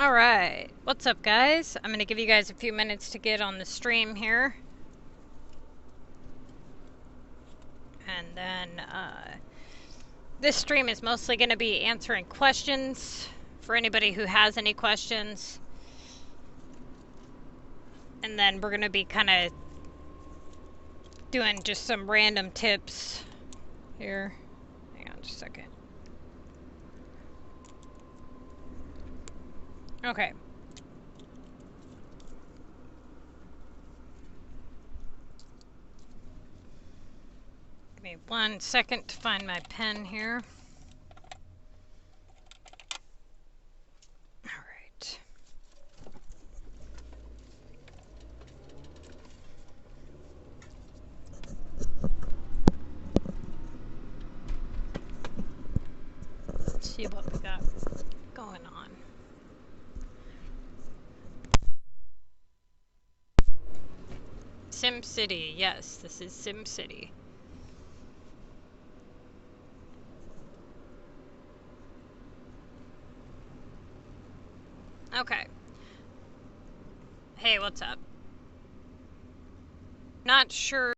Alright, what's up guys? I'm going to give you guys a few minutes to get on the stream here. And then, this stream is mostly going to be answering questions for anybody who has any questions. And then we're going to be kind of doing just some random tips here. Hang on just a second. Okay. Give me 1 second to find my pen here. All right. Let's see what we got going on. SimCity, yes, this is SimCity. Okay. Hey, what's up? Not sure.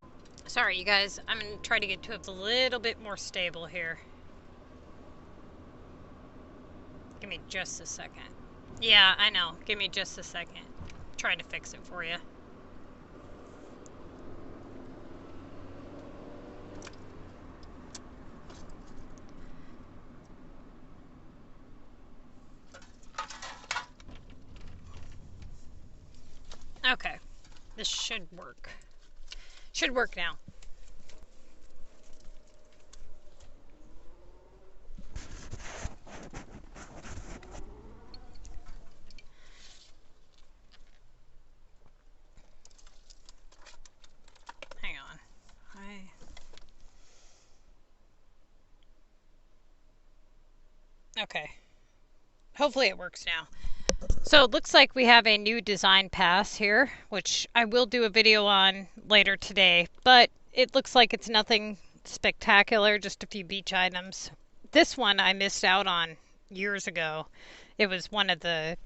Sorry, you guys. I'm going to try to get to it a little bit more stable here. Give me just a second. Yeah, I know. Give me just a second. Trying to fix it for you. Okay. This should work. Should work now. Hang on. Okay. Hopefully it works now. So it looks like we have a new design pass here, which I will do a video on later today, but it looks like it's nothing spectacular, just a few beach items. This one I missed out on years ago. It was one of the,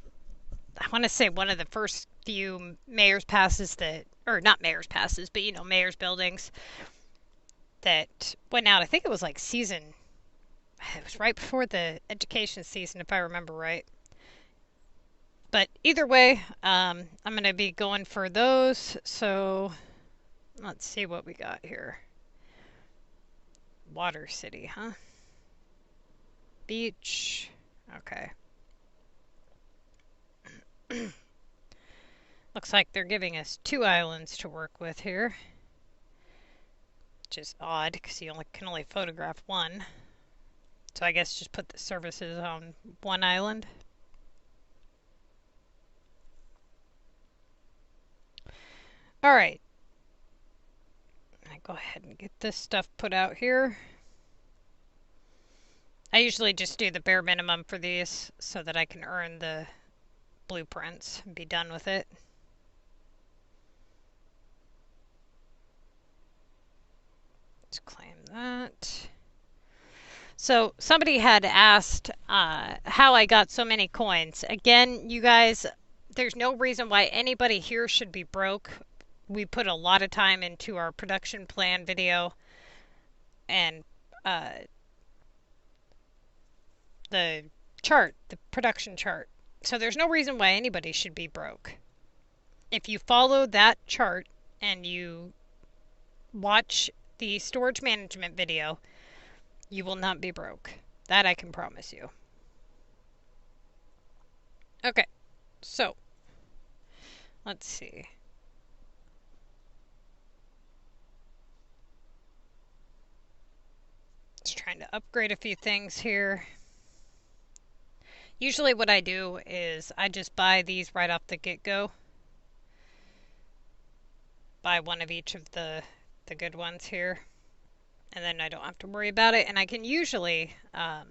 I want to say one of the first few mayor's passes that, or not mayor's passes, but you know, mayor's buildings that went out. I think it was like it was right before the education season, if I remember right. But either way, I'm going to be going for those. So let's see what we got here. Water City, huh? Beach. Okay. Looks like they're giving us 2 islands to work with here. Which is odd because you can only photograph one. So I guess just put the services on 1 island. All right. I go ahead and get this stuff put out here. I usually just do the bare minimum for these so that I can earn the blueprints and be done with it. Let's claim that. So somebody had asked how I got so many coins. Again, you guys, there's no reason why anybody here should be broke. We put a lot of time into our production plan video and the chart, the production chart. So there's no reason why anybody should be broke. If you follow that chart and you watch the storage management video, you will not be broke. That I can promise you. Okay, so let's see. Just trying to upgrade a few things here. Usually what I do is I just buy these right off the get-go. Buy one of each of the good ones here. And then I don't have to worry about it. And I can usually, hang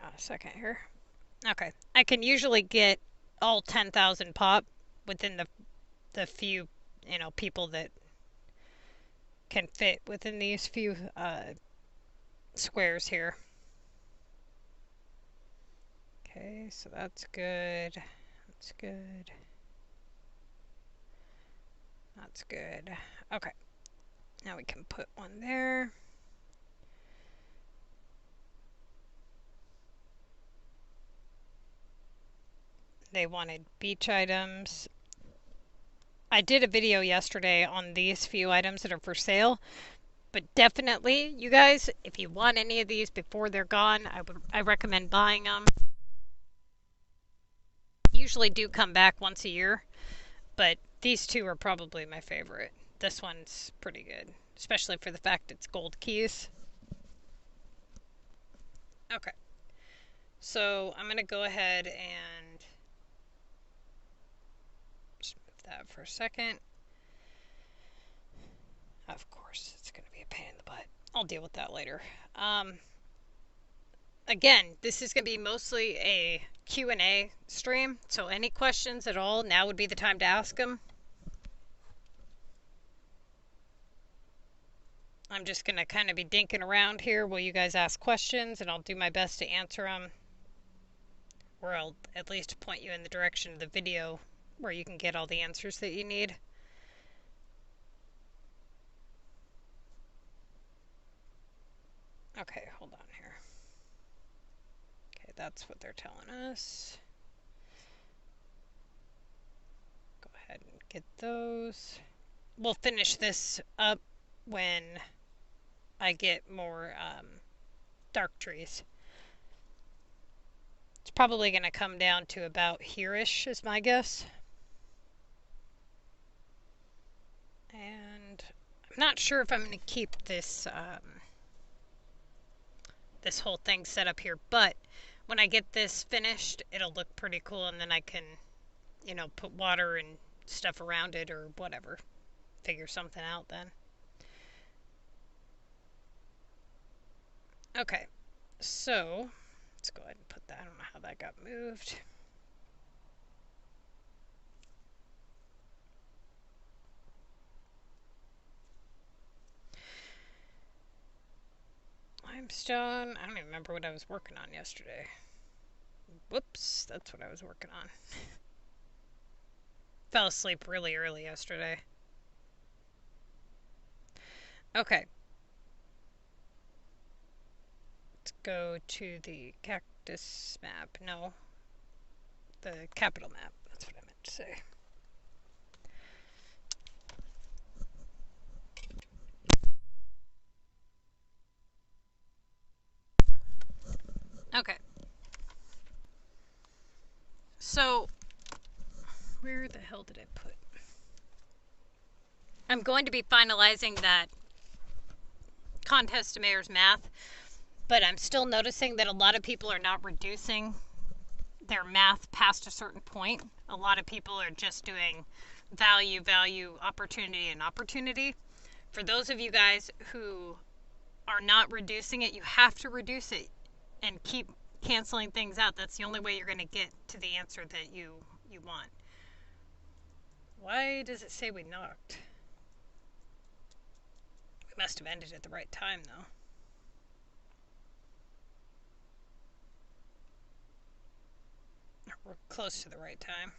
on a second here. Okay, I can usually get all 10,000 pop within the few, you know, people that can fit within these few squares here. Okay, so that's good. That's good. That's good. Okay. Now we can put one there. They wanted beach items. I did a video yesterday on these few items that are for sale, but definitely, you guys, if you want any of these before they're gone, I recommend buying them. Usually do come back once a year, but these two are probably my favorite. This one's pretty good, especially for the fact it's gold keys. Okay, so I'm going to go ahead and just move that for a second. Of course, it's going to be a pain in the butt. I'll deal with that later. Again, this is going to be mostly a Q&A stream, so any questions at all, now would be the time to ask them. I'm just going to kind of be dinking around here while you guys ask questions, and I'll do my best to answer them. Or I'll at least point you in the direction of the video where you can get all the answers that you need. Okay, hold on here. Okay, that's what they're telling us. Go ahead and get those. We'll finish this up when I get more dark trees. It's probably going to come down to about here-ish is my guess. And I'm not sure if I'm going to keep this this whole thing set up here, but when I get this finished, it'll look pretty cool, and then I can, you know, put water and stuff around it or whatever. Figure something out then. Okay, so let's go ahead and put that. I don't know how that got moved. Limestone. I don't even remember what I was working on yesterday. Whoops, that's what I was working on. Fell asleep really early yesterday. Okay. Let's go to the cactus map. No. The capital map. That's what I meant to say. Okay. So, where the hell did I put? I'm going to be finalizing that contest to mayor's math, but I'm still noticing that a lot of people are not reducing their math past a certain point. A lot of people are just doing value, opportunity, and opportunity. For those of you guys who are not reducing it, you have to reduce it and keep canceling things out. That's the only way you're going to get to the answer that you want. Why does it say we knocked? We must have ended at the right time, though. We're close to the right time.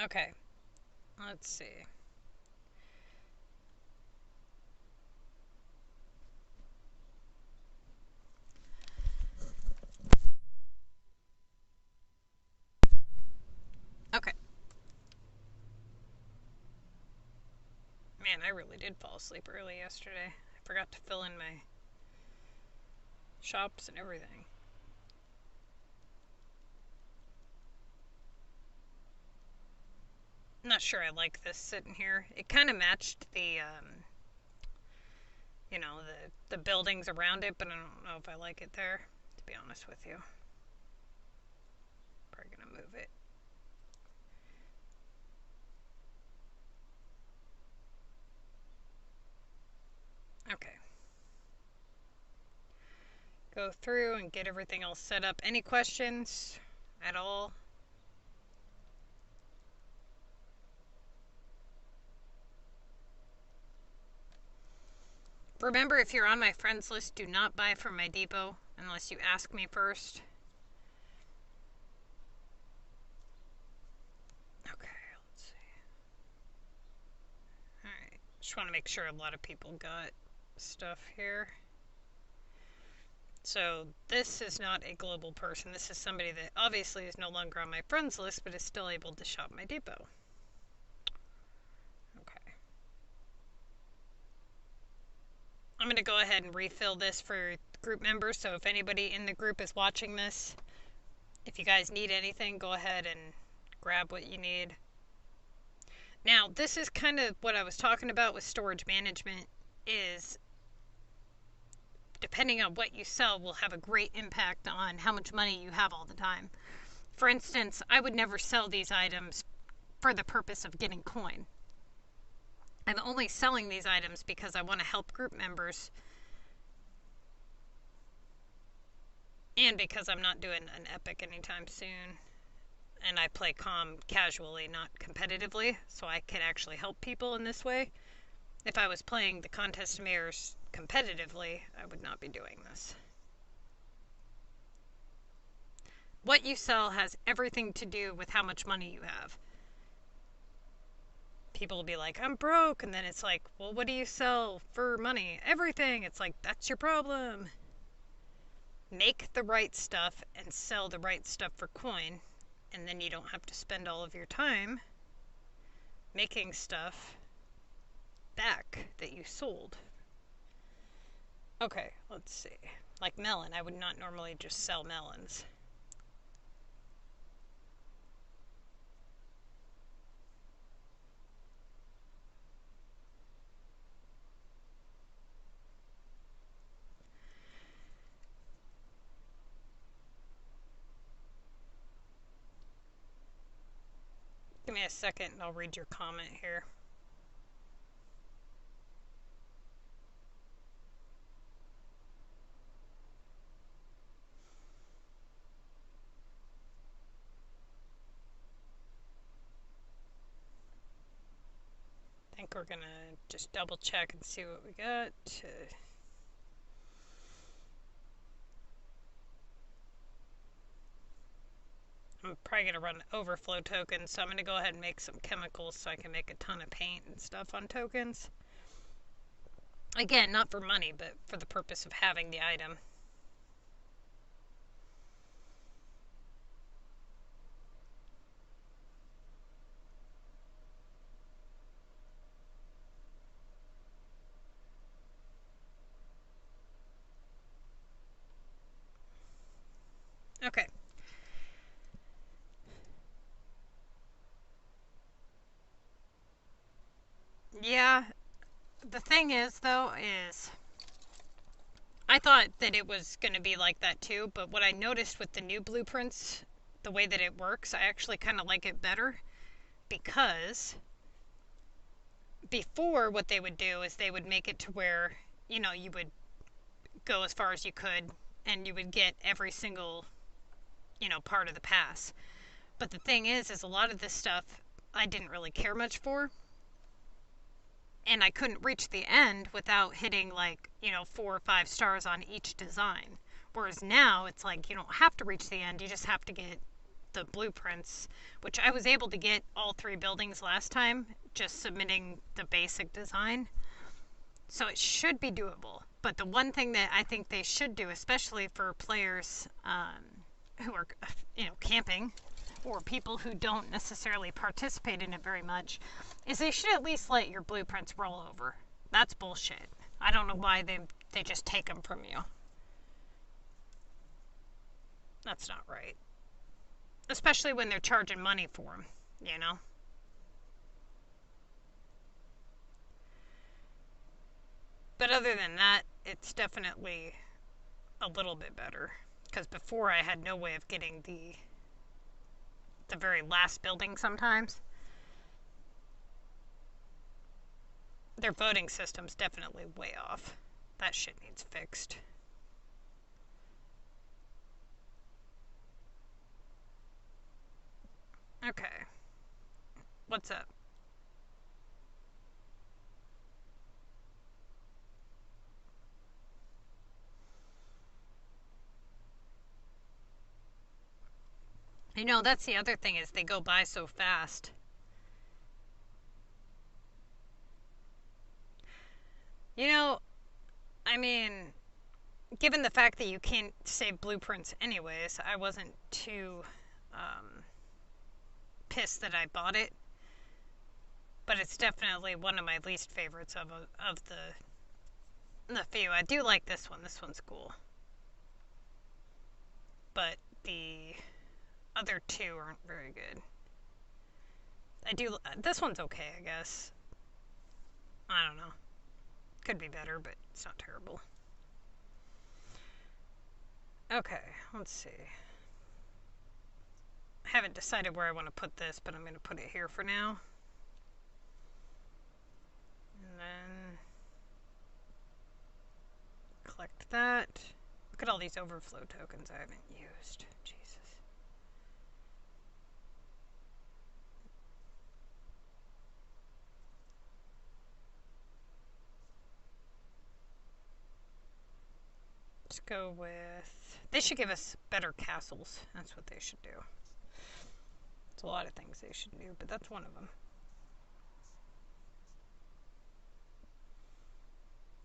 Okay, let's see. Okay. Man, I really did fall asleep early yesterday. I forgot to fill in my shops and everything. I'm not sure I like this sitting here. It kind of matched the, you know, the buildings around it, but I don't know if I like it there, to be honest with you. Probably gonna move it. Okay. Go through and get everything all set up. Any questions at all? Remember, if you're on my friends list, do not buy from my depot unless you ask me first. Okay, let's see. Alright, just want to make sure a lot of people got stuff here. So this is not a global person. This is somebody that obviously is no longer on my friends list, but is still able to shop my depot. Okay. I'm going to go ahead and refill this for group members. So if anybody in the group is watching this, if you guys need anything, go ahead and grab what you need. Now, this is kind of what I was talking about with storage management, is depending on what you sell will have a great impact on how much money you have all the time. For instance, I would never sell these items for the purpose of getting coin. I'm only selling these items because I want to help group members and because I'm not doing an epic anytime soon. And I play calm casually, not competitively, so I can actually help people in this way. If I was playing the Contest of Mayors competitively, I would not be doing this. What you sell has everything to do with how much money you have. People will be like, I'm broke, and then it's like, well, what do you sell for money? Everything. It's like, that's your problem. Make the right stuff and sell the right stuff for coin, and then you don't have to spend all of your time making stuff back that you sold. Okay, let's see. Like melon, I would not normally just sell melons. Give me a second and I'll read your comment here. I think we're gonna just double check and see what we got. I'm probably going to run overflow tokens, so I'm going to go ahead and make some chemicals so I can make a ton of paint and stuff on tokens. Again, not for money, but for the purpose of having the item. Okay. Yeah, the thing is, though, is I thought that it was going to be like that too, but what I noticed with the new blueprints, the way that it works, I actually kind of like it better, because before what they would do is they would make it to where, you know, you would go as far as you could and you would get every single, you know, part of the pass. But the thing is a lot of this stuff I didn't really care much for. And I couldn't reach the end without hitting, like, you know, 4 or 5 stars on each design. Whereas now it's like you don't have to reach the end, you just have to get the blueprints, which I was able to get all 3 buildings last time, just submitting the basic design. So it should be doable. But the one thing that I think they should do, especially for players who are, you know, camping, or people who don't necessarily participate in it very much, is they should at least let your blueprints roll over. That's bullshit. I don't know why they just take them from you. That's not right. Especially when they're charging money for them, you know? But other than that, it's definitely a little bit better. Because before I had no way of getting the very last building sometimes. Their voting system's definitely way off. That shit needs fixed. Okay. What's up? You know, that's the other thing is they go by so fast. You know, I mean, given the fact that you can't save blueprints anyways, I wasn't too pissed that I bought it. But it's definitely one of my least favorites of the few. I do like this one. This one's cool. But the other two aren't very good. This one's okay, I guess. I don't know. Could be better, but it's not terrible. Okay, let's see. I haven't decided where I want to put this, but I'm going to put it here for now. And then collect that. Look at all these overflow tokens I haven't used. Jesus. Let's go with... They should give us better castles. That's what they should do. There's a lot of things they should do, but that's one of them.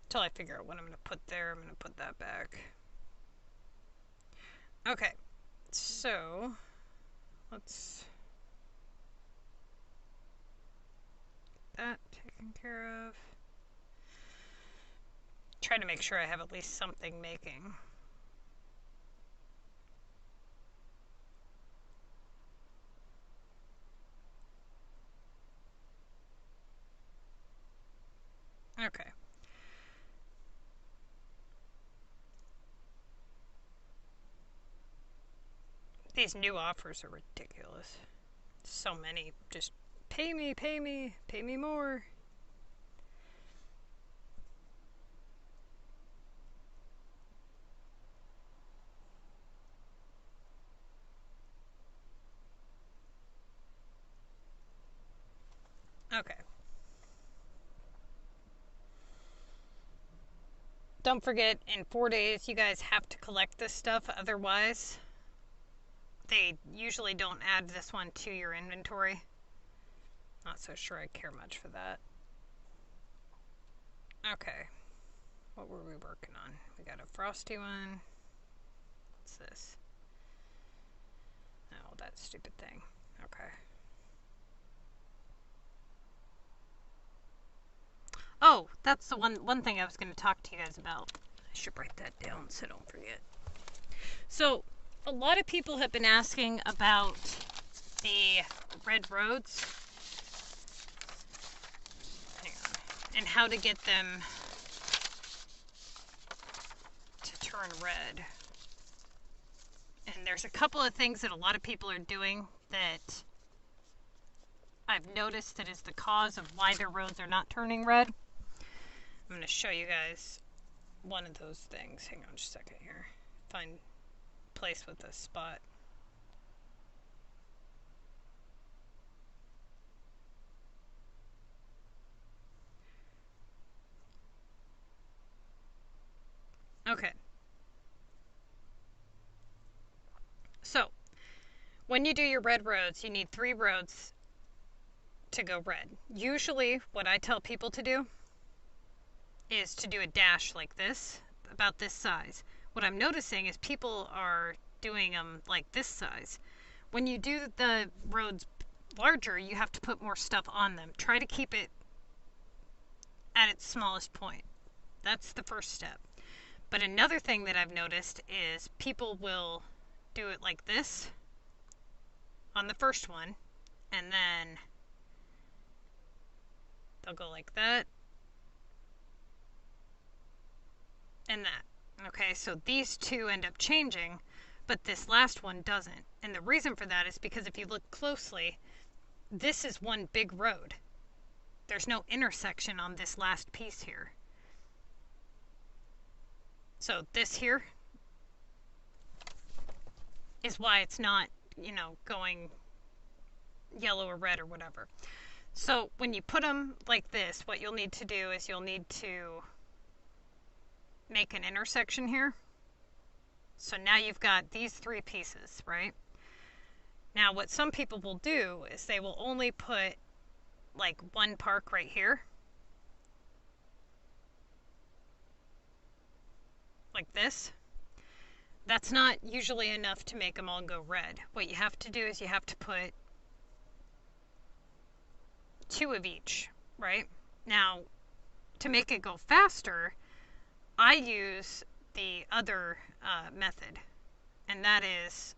Until I figure out what I'm going to put there, I'm going to put that back. Okay, so let's get that taken care of. Try to make sure I have at least something making. Okay. These new offers are ridiculous. So many. Just pay me, pay me, pay me more. Okay. Don't forget, in 4 days, you guys have to collect this stuff. Otherwise, they usually don't add this one to your inventory. Not so sure I care much for that. Okay. What were we working on? We got a frosty one. What's this? Oh, that stupid thing. Okay. Oh, that's the one thing I was going to talk to you guys about. I should write that down so I don't forget. So, a lot of people have been asking about the red roads. Hang on. And how to get them to turn red. And there's a couple of things that a lot of people are doing that I've noticed that is the cause of why their roads are not turning red. I'm going to show you guys one of those things. Hang on just a second here. Find a place with a spot. Okay. So, when you do your red roads, you need 3 roads to go red. Usually, what I tell people to do is to do a dash like this, about this size. What I'm noticing is people are doing them like this size. When you do the roads larger, you have to put more stuff on them. Try to keep it at its smallest point. That's the first step. But another thing that I've noticed is people will do it like this on the first one, and then they'll go like that and that. Okay, so these two end up changing, but this last one doesn't. And the reason for that is because if you look closely, this is one big road. There's no intersection on this last piece here. So this here is why it's not, you know, going yellow or red or whatever. So when you put them like this, what you'll need to do is you'll need to make an intersection here. So now you've got these 3 pieces, right? Now, what some people will do is they will only put like one park right here, like this. That's not usually enough to make them all go red. What you have to do is you have to put 2 of each, right? Now, to make it go faster, I use the other method, and that is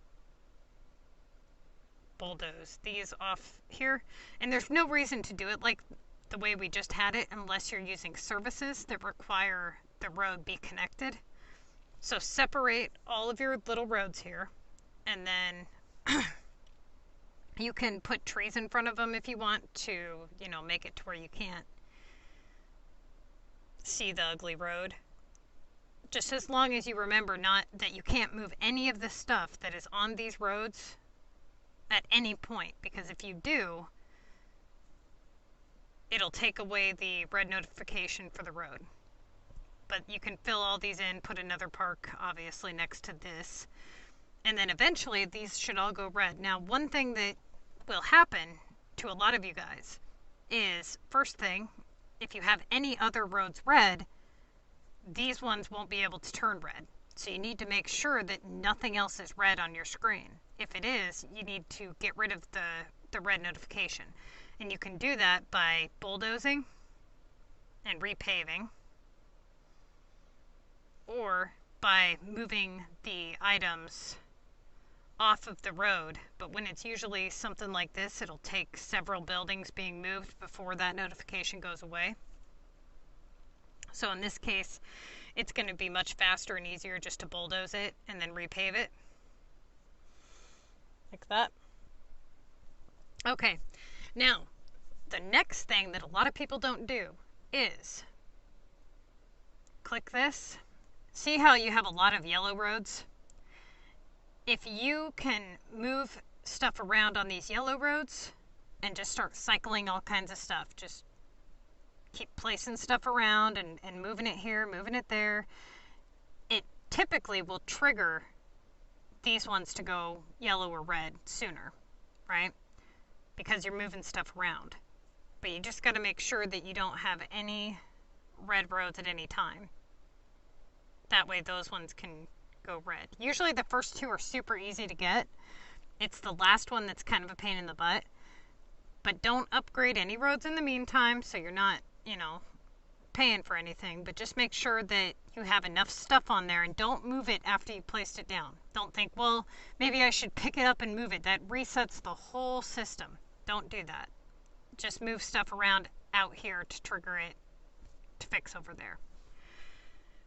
bulldoze these off here. And there's no reason to do it like the way we just had it unless you're using services that require the road be connected. So separate all of your little roads here, and then you can put trees in front of them if you want to, you know, make it to where you can't see the ugly road. Just as long as you remember not that you can't move any of the stuff that is on these roads at any point, because if you do, it'll take away the red notification for the road. But you can fill all these in, put another park obviously next to this, and then eventually these should all go red. Now, one thing that will happen to a lot of you guys is, first thing, if you have any other roads red, these ones won't be able to turn red. So you need to make sure that nothing else is red on your screen. If it is, you need to get rid of the red notification. And you can do that by bulldozing and repaving, or by moving the items off of the road. But when it's usually something like this, it'll take several buildings being moved before that notification goes away. So in this case, it's going to be much faster and easier just to bulldoze it and then repave it. Like that. Okay, now the next thing that a lot of people don't do is click this. See how you have a lot of yellow roads? If you can move stuff around on these yellow roads and just start cycling all kinds of stuff, just keep placing stuff around and moving it here, moving it there, it typically will trigger these ones to go yellow or red sooner, right? Because you're moving stuff around. But you just got to make sure that you don't have any red roads at any time. That way those ones can go red. Usually the first two are super easy to get. It's the last one that's kind of a pain in the butt. But don't upgrade any roads in the meantime, so you're not, you know, paying for anything. But just make sure that you have enough stuff on there, and don't move it after you placed it down. Don't think, well, maybe I should pick it up and move it. That resets the whole system. Don't do that. Just move stuff around out here to trigger it to fix over there.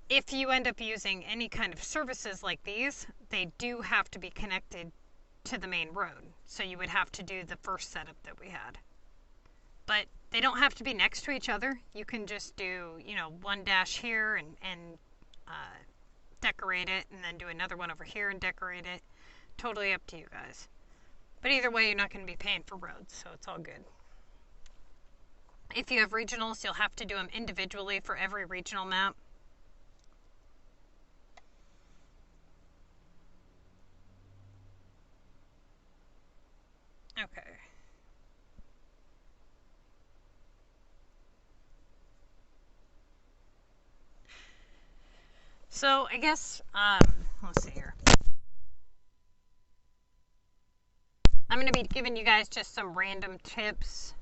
If you end up using any kind of services like these, they do have to be connected to the main road. So you would have to do the first setup that we had. But they don't have to be next to each other. You can just do, you know, one dash here and decorate it, and then do another one over here and decorate it. Totally up to you guys. But either way, you're not going to be paying for roads, so it's all good. If you have regionals, you'll have to do them individually for every regional map. Okay. So I guess, let's see here. I'm going to be giving you guys just some random tips.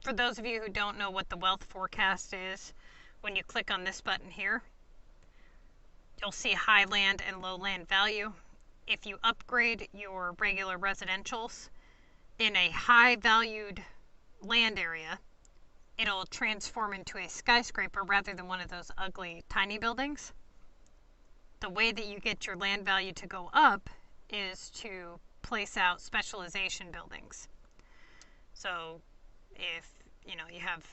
For those of you who don't know what the wealth forecast is, when you click on this button here, you'll see high land and low land value. If you upgrade your regular residentials in a high valued land area, it'll transform into a skyscraper rather than one of those ugly tiny buildings. The way that you get your land value to go up is to place out specialization buildings. So if you know you have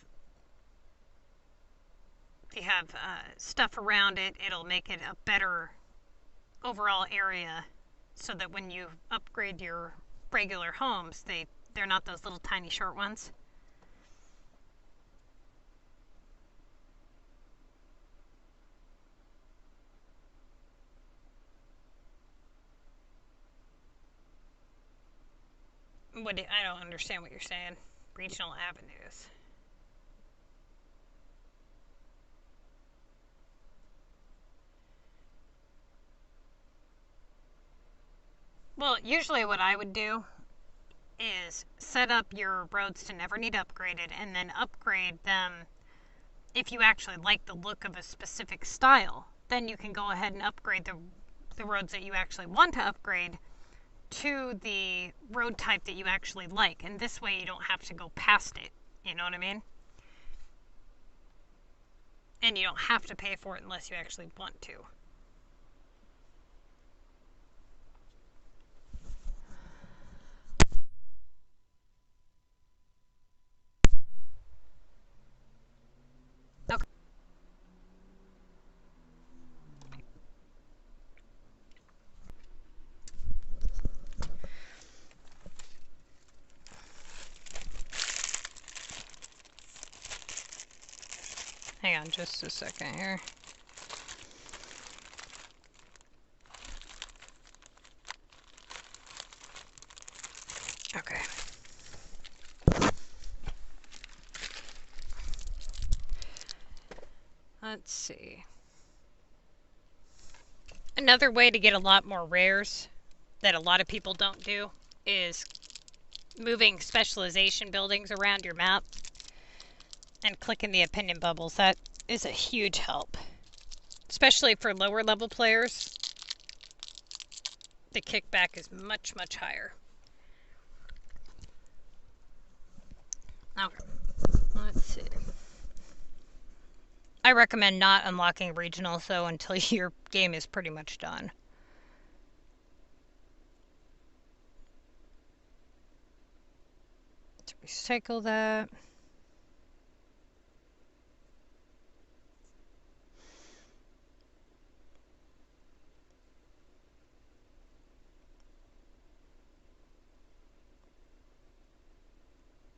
stuff around it, it'll make it a better overall area, so that when you upgrade your regular homes, they're not those little tiny short ones. I don't understand what you're saying. Regional avenues. Well, usually what I would do is set up your roads to never need upgraded and then upgrade them if you actually like the look of a specific style. Then you can go ahead and upgrade the roads that you actually want to upgrade to the road type that you actually like. And this way you don't have to go past it. You know what I mean? And you don't have to pay for it unless you actually want to. Okay. Hang on just a second here. Okay. Let's see. Another way to get a lot more rares that a lot of people don't do is moving specialization buildings around your map and clicking the opinion bubbles. That is a huge help, especially for lower level players. The kickback is much, much higher. Okay, let's see. I recommend not unlocking regionals though until your game is pretty much done. Let's recycle that.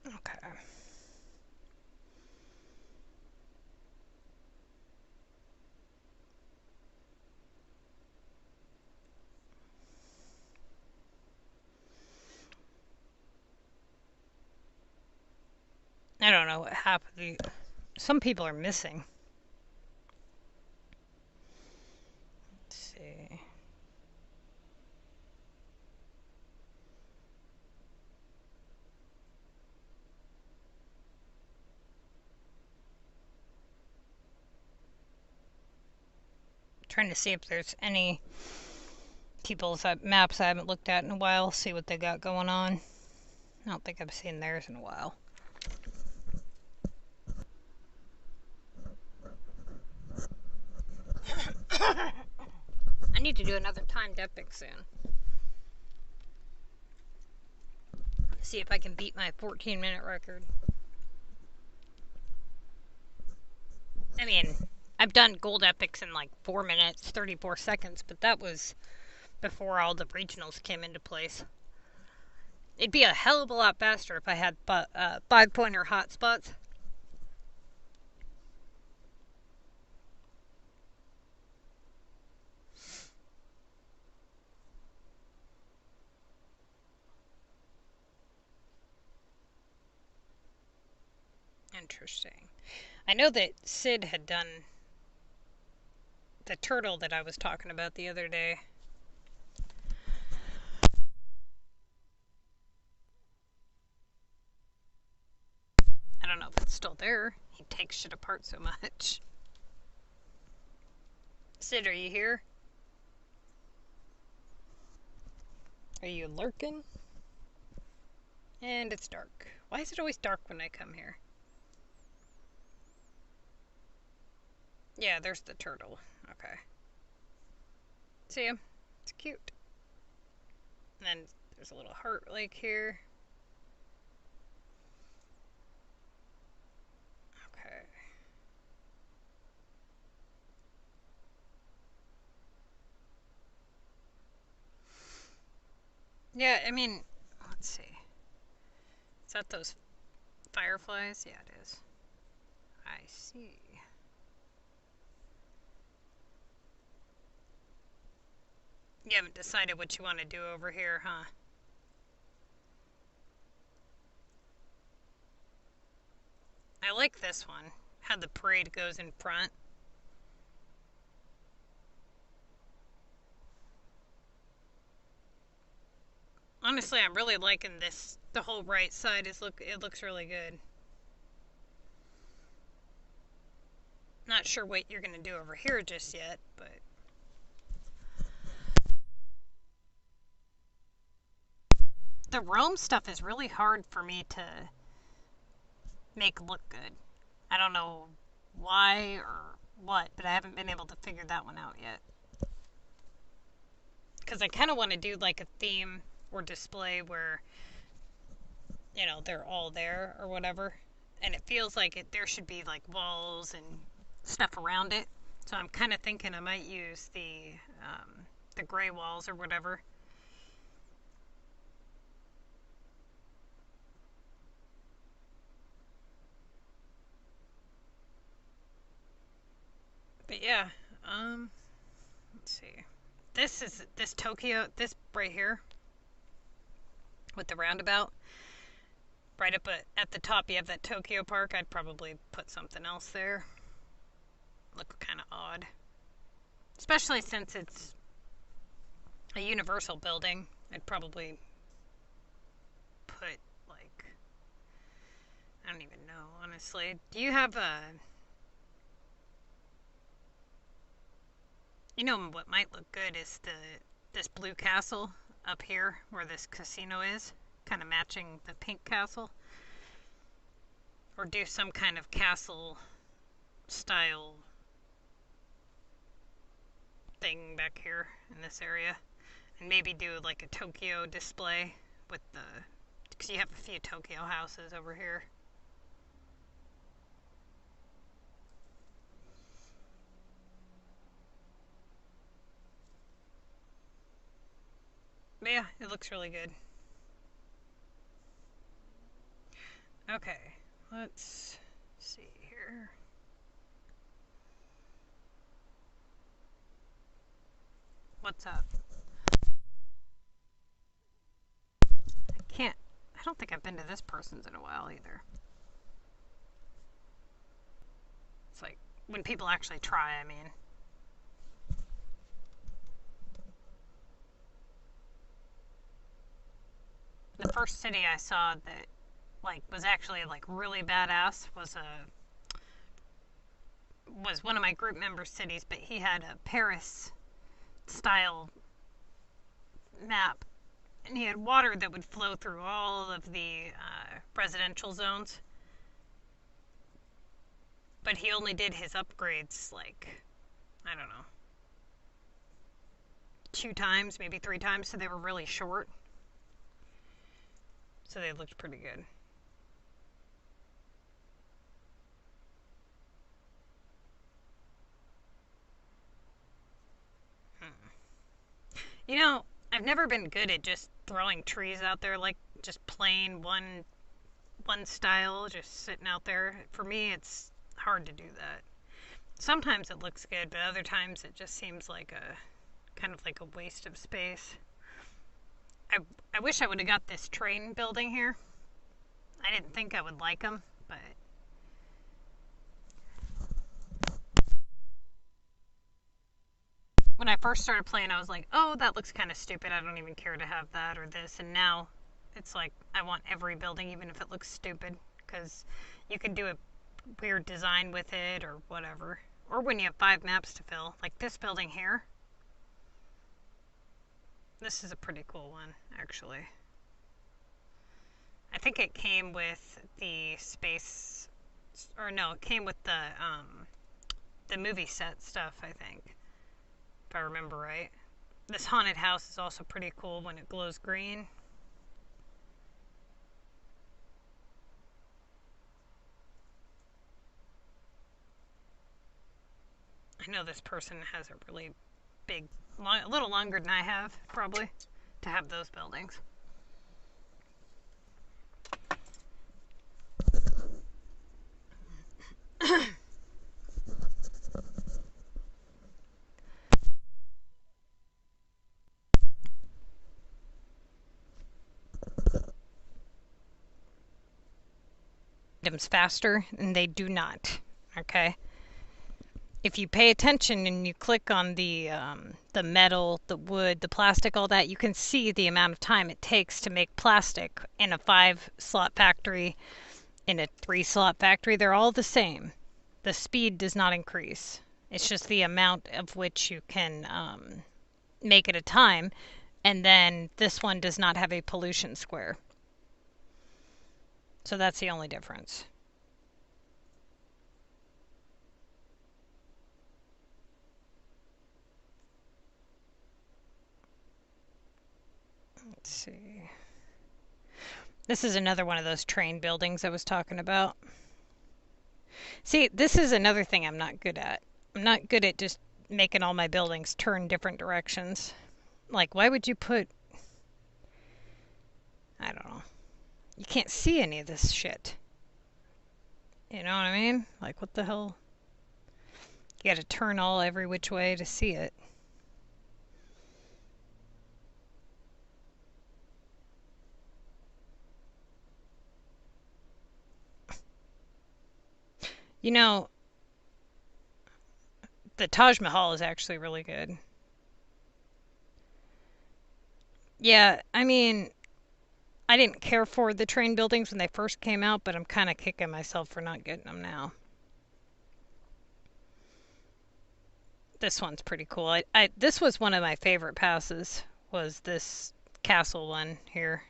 Okay. I don't know what happened. Some people are missing. Let's see. Trying to see if there's any people's maps I haven't looked at in a while, see what they got going on. I don't think I've seen theirs in a while. I need to do another timed epic soon. See if I can beat my 14-minute record. I mean, I've done gold epics in like 4 minutes, 34 seconds, but that was before all the regionals came into place. It'd be a hell of a lot faster if I had 5-pointer hotspots. Interesting. I know that Sid had done the turtle that I was talking about the other day. I don't know if it's still there. He takes shit apart so much. Sid, are you here? Are you lurking? And it's dark. Why is it always dark when I come here? Yeah, there's the turtle. Okay. See him? It's cute. And then there's a little heart lake here. Okay. Yeah, I mean, let's see. Is that those fireflies? Yeah, it is. I see. You haven't decided what you want to do over here, huh? like this one, how the parade goes in front. Honestly, I'm really liking this. The whole right side it looks really good. Not sure what you're going to do over here just yet, but the Rome stuff is really hard for me to make look good. I don't know why or what, but I haven't been able to figure that one out yet. Because I kind of want to do like a theme or display where, you know, they're all there or whatever. And it feels like there should be like walls and stuff around it. So I'm kind of thinking I might use the gray walls or whatever. But yeah, let's see. This Tokyo, this right here with the roundabout. Right up at the top you have that Tokyo Park. I'd probably put something else there. Look kind of odd. Especially since it's a universal building. I'd probably put like, I don't even know, honestly. Do you have a, you know what might look good is this blue castle up here where this casino is, kind of matching the pink castle. Or do some kind of castle style thing back here in this area. And maybe do like a Tokyo display with the, because you have a few Tokyo houses over here. But yeah, it looks really good. Okay, let's see here. What's up? I don't think I've been to this person's in a while either. It's like when people actually try, I mean. The first city I saw that like was actually like really badass was one of my group member cities, but he had a Paris style map, and he had water that would flow through all of the residential zones, but he only did his upgrades like, I don't know, 2 times, maybe 3 times, so they were really short, so they looked pretty good. You know, I've never been good at just throwing trees out there, like just plain one style, just sitting out there. For me, it's hard to do that. Sometimes it looks good, but other times it just seems like a kind of like a waste of space. I wish I would have got this train building here. I didn't think I would like them, but when I first started playing, I was like, oh, that looks kind of stupid. I don't even care to have that or this. And now it's like I want every building, even if it looks stupid, because you can do a weird design with it or whatever. Or when you have 5 maps to fill, like this building here. This is a pretty cool one, actually. I think it came with the space, or no, it came with the movie set stuff, I think, if I remember right. This haunted house is also pretty cool when it glows green. I know this person has a really big, a little longer than I have, probably, to have those buildings. items faster, and they do not. Okay? If you pay attention and you click on the metal, the wood, the plastic, all that, you can see the amount of time it takes to make plastic in a 5-slot factory, in a 3-slot factory. They're all the same. The speed does not increase. It's just the amount of which you can make at a time. And then this one does not have a pollution square. So that's the only difference. Let's see. This is another one of those train buildings I was talking about. See, this is another thing I'm not good at. I'm not good at just making all my buildings turn different directions. Like, why would you put... I don't know. You can't see any of this shit. You know what I mean? Like, what the hell? You gotta turn all every which way to see it. You know, the Taj Mahal is actually really good. Yeah, I mean, I didn't care for the train buildings when they first came out, but I'm kind of kicking myself for not getting them now. This one's pretty cool. This was one of my favorite passes, was this castle one here.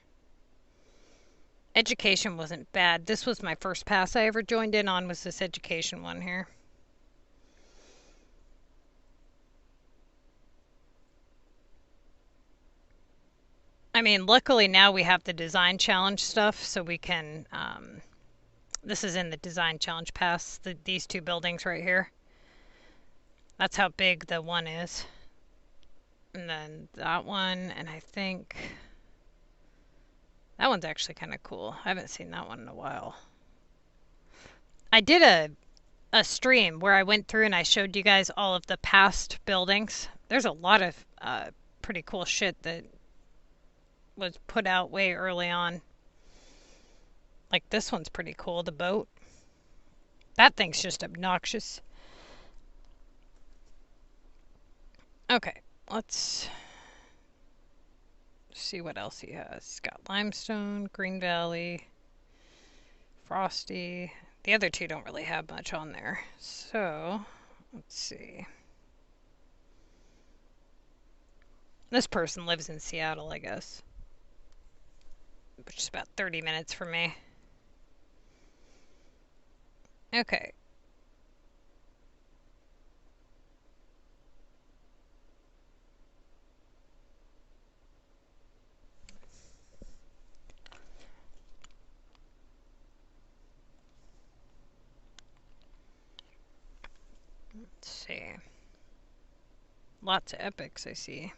Education wasn't bad. This was my first pass I ever joined in on, was this education one here. I mean, luckily now we have the design challenge stuff, so we can, this is in the design challenge pass, these two buildings right here. That's how big the one is. And then that one, and I think that one's actually kind of cool. I haven't seen that one in a while. I did a stream where I went through and I showed you guys all of the past buildings. There's a lot of pretty cool shit that was put out way early on. Like this one's pretty cool, the boat. That thing's just obnoxious. Okay, let's see what else he has. He's got limestone, Green Valley, Frosty. The other two don't really have much on there. So, let's see. This person lives in Seattle, I guess, which is about 30 minutes from me. Okay. Let's see. Lots of epics, I see.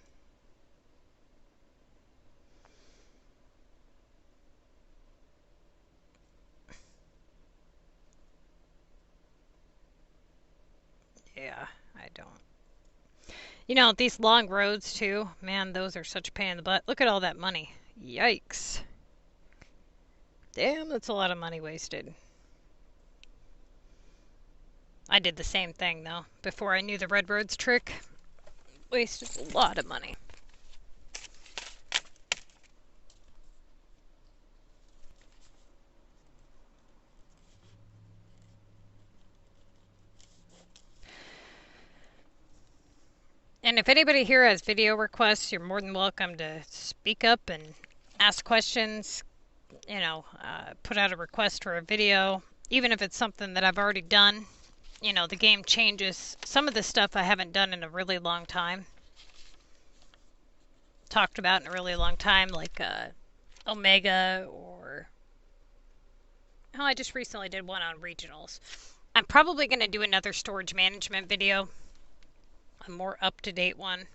Yeah, I don't. You know, these long roads too, man, those are such a pain in the butt. Look at all that money. Yikes. Damn, that's a lot of money wasted. I did the same thing though. Before I knew the red roads trick, wasted a lot of money. And if anybody here has video requests, you're more than welcome to speak up and ask questions, you know, put out a request for a video, even if it's something that I've already done. You know, the game changes. Some of the stuff I haven't done in a really long time. Talked about in a really long time, like Omega or... Oh, I just recently did one on regionals. I'm probably going to do another storage management video. A more up-to-date one.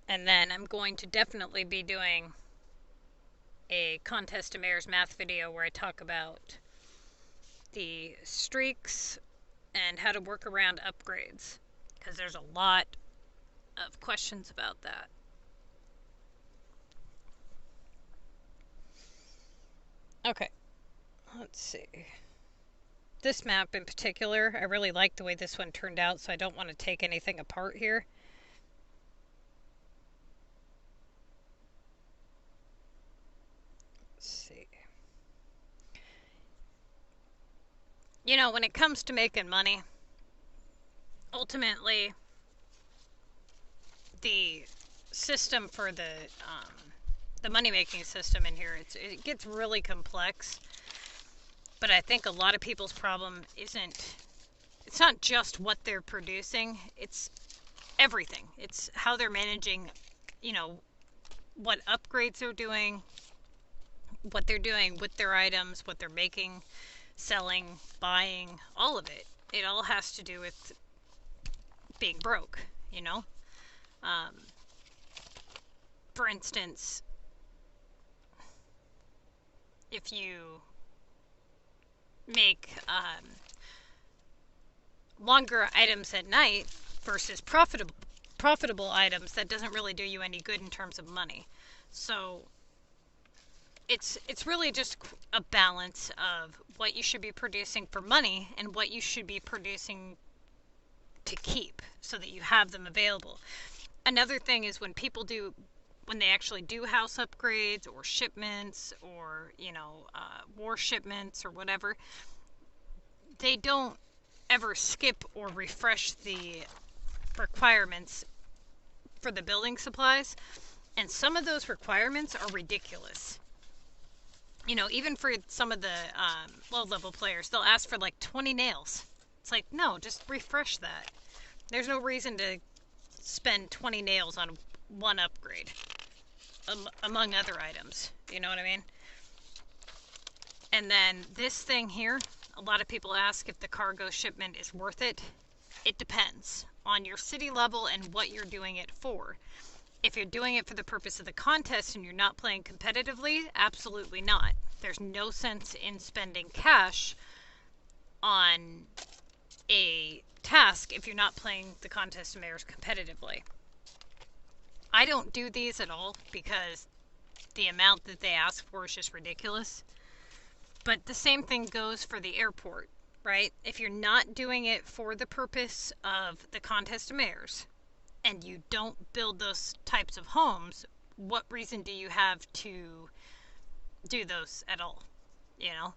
And then I'm going to definitely be doing a Contest to Mayor's Math video where I talk about the streaks and how to work around upgrades, because there's a lot of questions about that. Okay, let's see. This map in particular, I really like the way this one turned out, so I don't want to take anything apart here. Let's see. You know, when it comes to making money, ultimately, the system for the money-making system in here, it gets really complex. But I think a lot of people's problem it's not just what they're producing, it's everything. It's how they're managing, you know, what upgrades they're doing, what they're doing with their items, what they're making, selling, buying, all of it. It all has to do with being broke, you know? For instance, if you make longer items at night versus profitable items, that doesn't really do you any good in terms of money. So it's really just a balance of what you should be producing for money and what you should be producing to keep so that you have them available. Another thing is when they actually do house upgrades or shipments or, you know, war shipments or whatever, they don't ever skip or refresh the requirements for the building supplies. And some of those requirements are ridiculous. You know, even for some of the low-level players, they'll ask for like 20 nails. It's like, no, just refresh that. There's no reason to spend 20 nails on one upgrade, among other items. You know what I mean? And then this thing here, a lot of people ask if the cargo shipment is worth it. It depends on your city level and what you're doing it for. If you're doing it for the purpose of the contest and you're not playing competitively, absolutely not. There's no sense in spending cash on a task if you're not playing the contest of mayors competitively. I don't do these at all because the amount that they ask for is just ridiculous. But the same thing goes for the airport, right? If you're not doing it for the purpose of the contest of mayors and you don't build those types of homes, what reason do you have to do those at all? You know?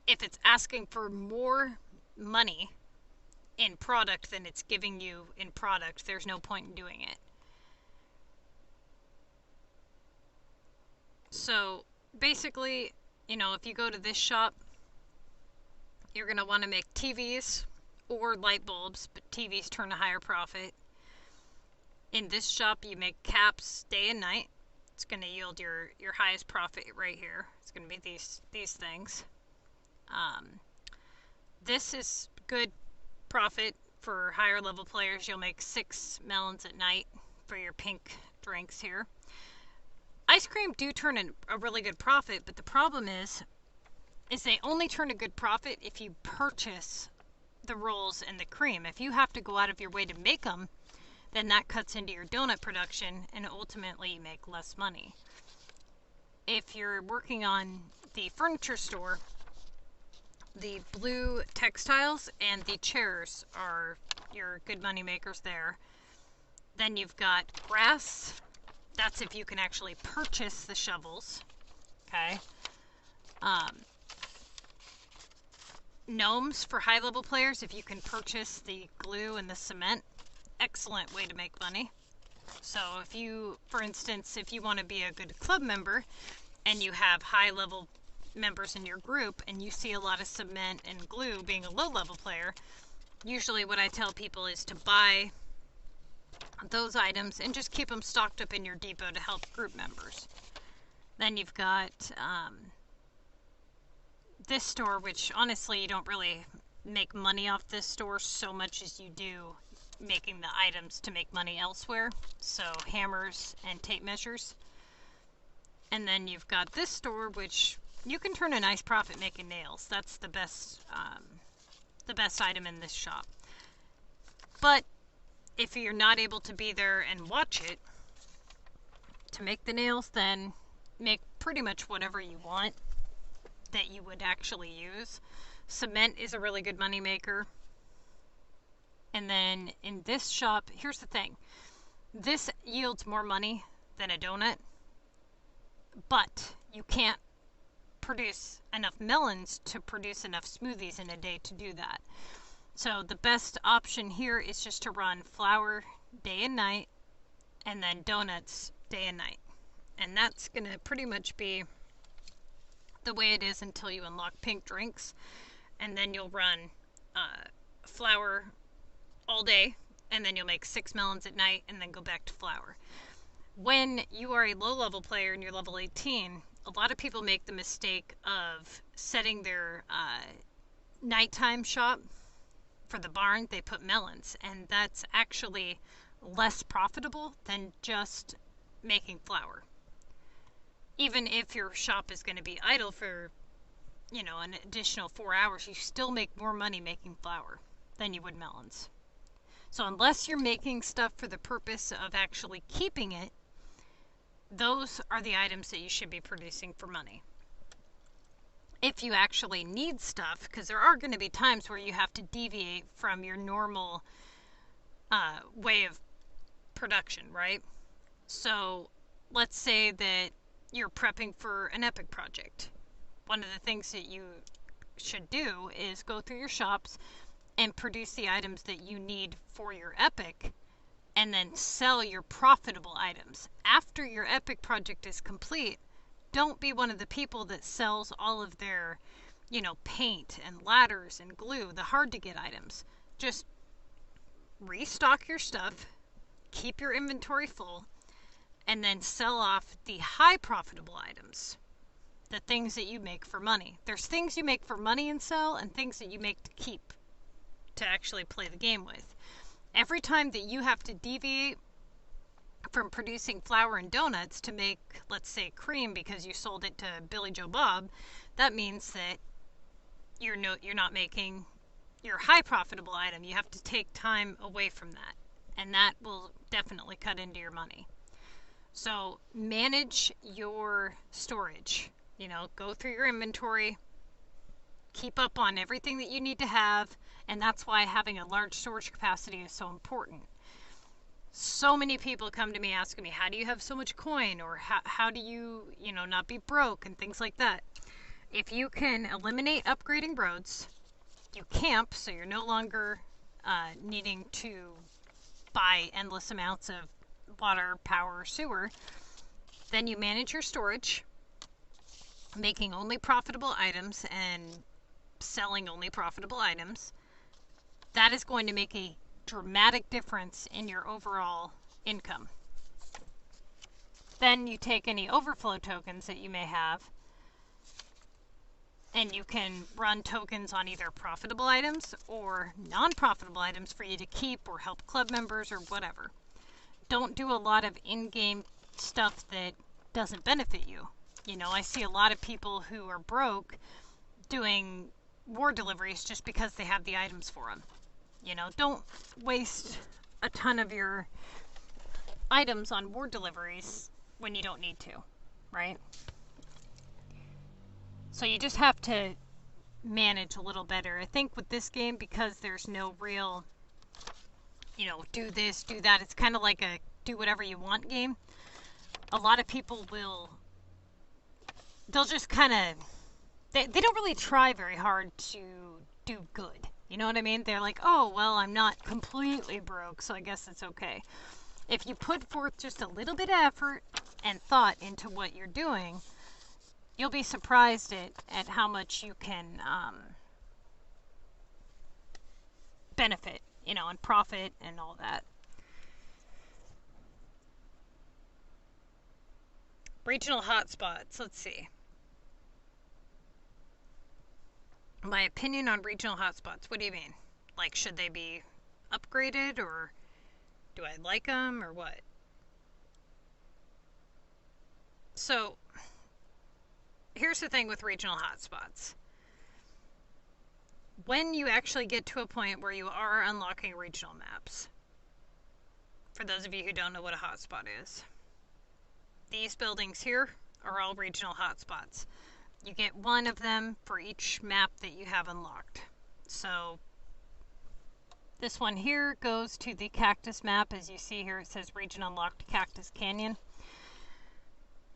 If it's asking for more money in product than it's giving you in product, there's no point in doing it. So basically, you know, if you go to this shop, you're going to want to make TVs or light bulbs, but TVs turn a higher profit. In this shop, you make caps day and night. It's going to yield your highest profit right here. It's going to be these things. This is good profit for higher level players. You'll make 6 melons at night for your pink drinks here. Ice cream do turn a really good profit, but the problem is they only turn a good profit if you purchase the rolls and the cream. If you have to go out of your way to make them, then that cuts into your donut production and ultimately you make less money. If you're working on the furniture store, the blue textiles and the chairs are your good money makers there. Then you've got grass. That's if you can actually purchase the shovels. Okay. Gnomes for high level players, if you can purchase the glue and the cement. Excellent way to make money. So if you, for instance, if you want to be a good club member and you have high level members in your group and you see a lot of cement and glue being a low level player, usually what I tell people is to buy those items and just keep them stocked up in your depot to help group members. Then you've got this store, which honestly you don't really make money off this store so much as you do making the items to make money elsewhere. So hammers and tape measures. And then you've got this store, which you can turn a nice profit making nails. That's the best item in this shop. But if you're not able to be there and watch it to make the nails, then make pretty much whatever you want that you would actually use. Cement is a really good money maker. And then in this shop, here's the thing. This yields more money than a donut, but you can't produce enough melons to produce enough smoothies in a day to do that. So the best option here is just to run flour day and night, and then donuts day and night. And that's going to pretty much be the way it is until you unlock pink drinks. And then you'll run flour all day, and then you'll make 6 melons at night, and then go back to flour. When you are a low-level player and you're level 18, a lot of people make the mistake of setting their nighttime shop for the barn. They put melons, and that's actually less profitable than just making flour. Even if your shop is going to be idle for, an additional 4 hours, you still make more money making flour than you would melons. So unless you're making stuff for the purpose of actually keeping it, those are the items that you should be producing for money. If you actually need stuff, because there are going to be times where you have to deviate from your normal way of production, right? So let's say that you're prepping for an epic project. One of the things that you should do is go through your shops and produce the items that you need for your epic, and then sell your profitable items. After your epic project is complete, don't be one of the people that sells all of their, paint and ladders and glue, the hard to get items. Just restock your stuff, keep your inventory full, and then sell off the high profitable items. The things that you make for money. There's things you make for money and sell, and things that you make to keep, to actually play the game with. Every time that you have to deviate from producing flour and donuts to make, let's say, cream because you sold it to Billy Joe Bob, that means that you're not making your high profitable item. You have to take time away from that, and that will definitely cut into your money. So manage your storage. Go through your inventory, keep up on everything that you need to have, and that's why having a large storage capacity is so important. So many people come to me asking me, how do you have so much coin, or how do you, not be broke, and things like that. If you can eliminate upgrading roads, you camp, so you're no longer needing to buy endless amounts of water, power, sewer, then you manage your storage, making only profitable items and selling only profitable items. That is going to make a dramatic difference in your overall income. Then you take any overflow tokens that you may have, and you can run tokens on either profitable items or non-profitable items for you to keep or help club members or whatever. Don't do a lot of in-game stuff that doesn't benefit you. I see a lot of people who are broke doing war deliveries just because they have the items for them. Don't waste a ton of your items on war deliveries when you don't need to, right? So you just have to manage a little better. I think with this game, because there's no real, do this, do that, it's kind of like a do whatever you want game. A lot of people they'll just kind of, they don't really try very hard to do good. You know what I mean? They're like, oh, well, I'm not completely broke, so I guess it's okay. If you put forth just a little bit of effort and thought into what you're doing, you'll be surprised at how much you can benefit, and profit and all that. Regional hotspots, let's see. My opinion on regional hotspots, what do you mean? Like, should they be upgraded, or do I like them, or what? So, here's the thing with regional hotspots. When you actually get to a point where you are unlocking regional maps, for those of you who don't know what a hotspot is, these buildings here are all regional hotspots. You get one of them for each map that you have unlocked. So this one here goes to the cactus map. As you see here, it says region unlocked Cactus Canyon.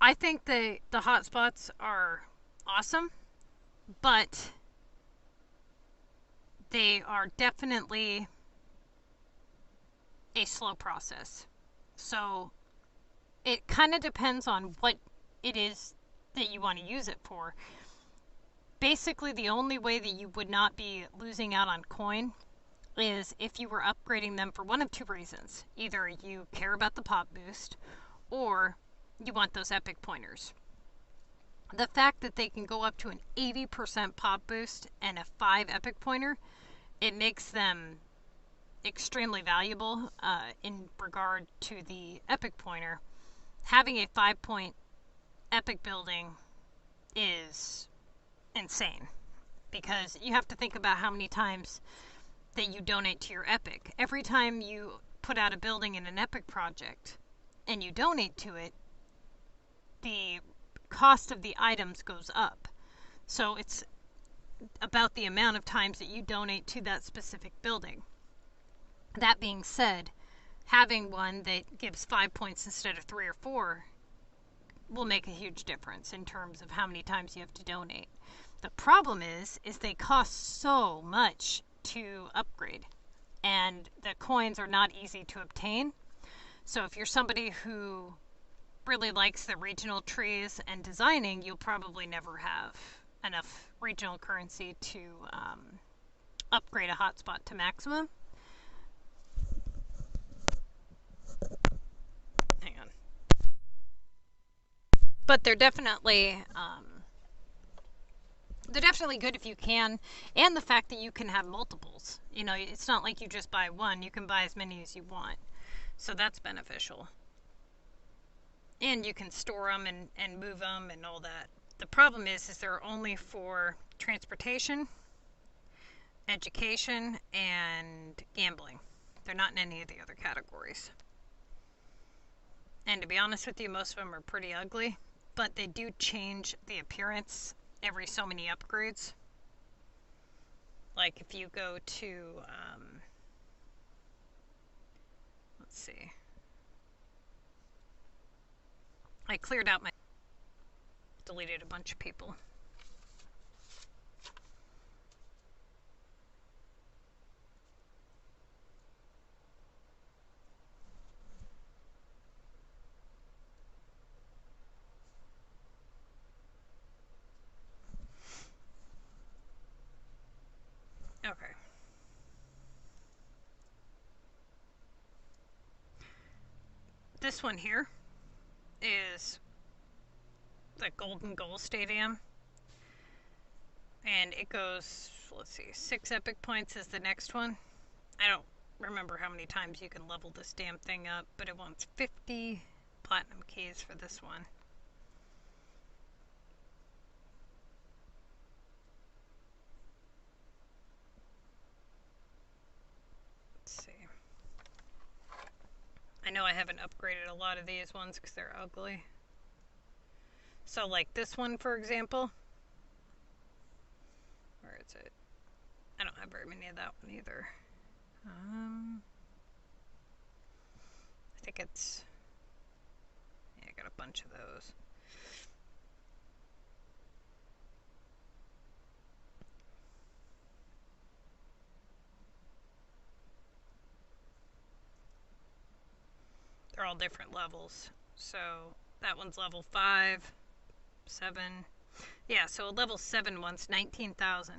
I think the hotspots are awesome, but they are definitely a slow process. So it kind of depends on what it is that you want to use it for. Basically, the only way that you would not be losing out on coin is if you were upgrading them for one of two reasons. Either you care about the pop boost, or you want those epic pointers. The fact that they can go up to an 80% pop boost and a 5 epic pointer, it makes them extremely valuable in regard to the epic pointer. Having a 5-point epic building is insane, because you have to think about how many times that you donate to your epic. Every time you put out a building in an epic project and you donate to it, the cost of the items goes up. So it's about the amount of times that you donate to that specific building. That being said, having one that gives 5 points instead of 3 or 4 will make a huge difference in terms of how many times you have to donate. The problem is they cost so much to upgrade, and the coins are not easy to obtain. So if you're somebody who really likes the regional trees and designing, you'll probably never have enough regional currency to upgrade a hotspot to maximum. Hang on. But they're definitely good if you can, and the fact that you can have multiples. You know, it's not like you just buy one, you can buy as many as you want. So that's beneficial. And you can store them and move them and all that. The problem is they're only for transportation, education, and gambling. They're not in any of the other categories. And to be honest with you, most of them are pretty ugly, but they do change the appearance every so many upgrades. Like if you go to, let's see. I cleared out my, deleted a bunch of people. Okay. This one here is the Golden Goal Stadium, and it goes, let's see, 6 epic points is the next one. I don't remember how many times you can level this damn thing up, but it wants 50 platinum keys for this one. Let's see. I know I haven't upgraded a lot of these ones because they're ugly. So like this one, for example. Where is it? I don't have very many of that one either. I think it's... yeah, I got a bunch of those. They're all different levels. So that one's level 5, 7. Yeah, so a level 7 one's 19,000.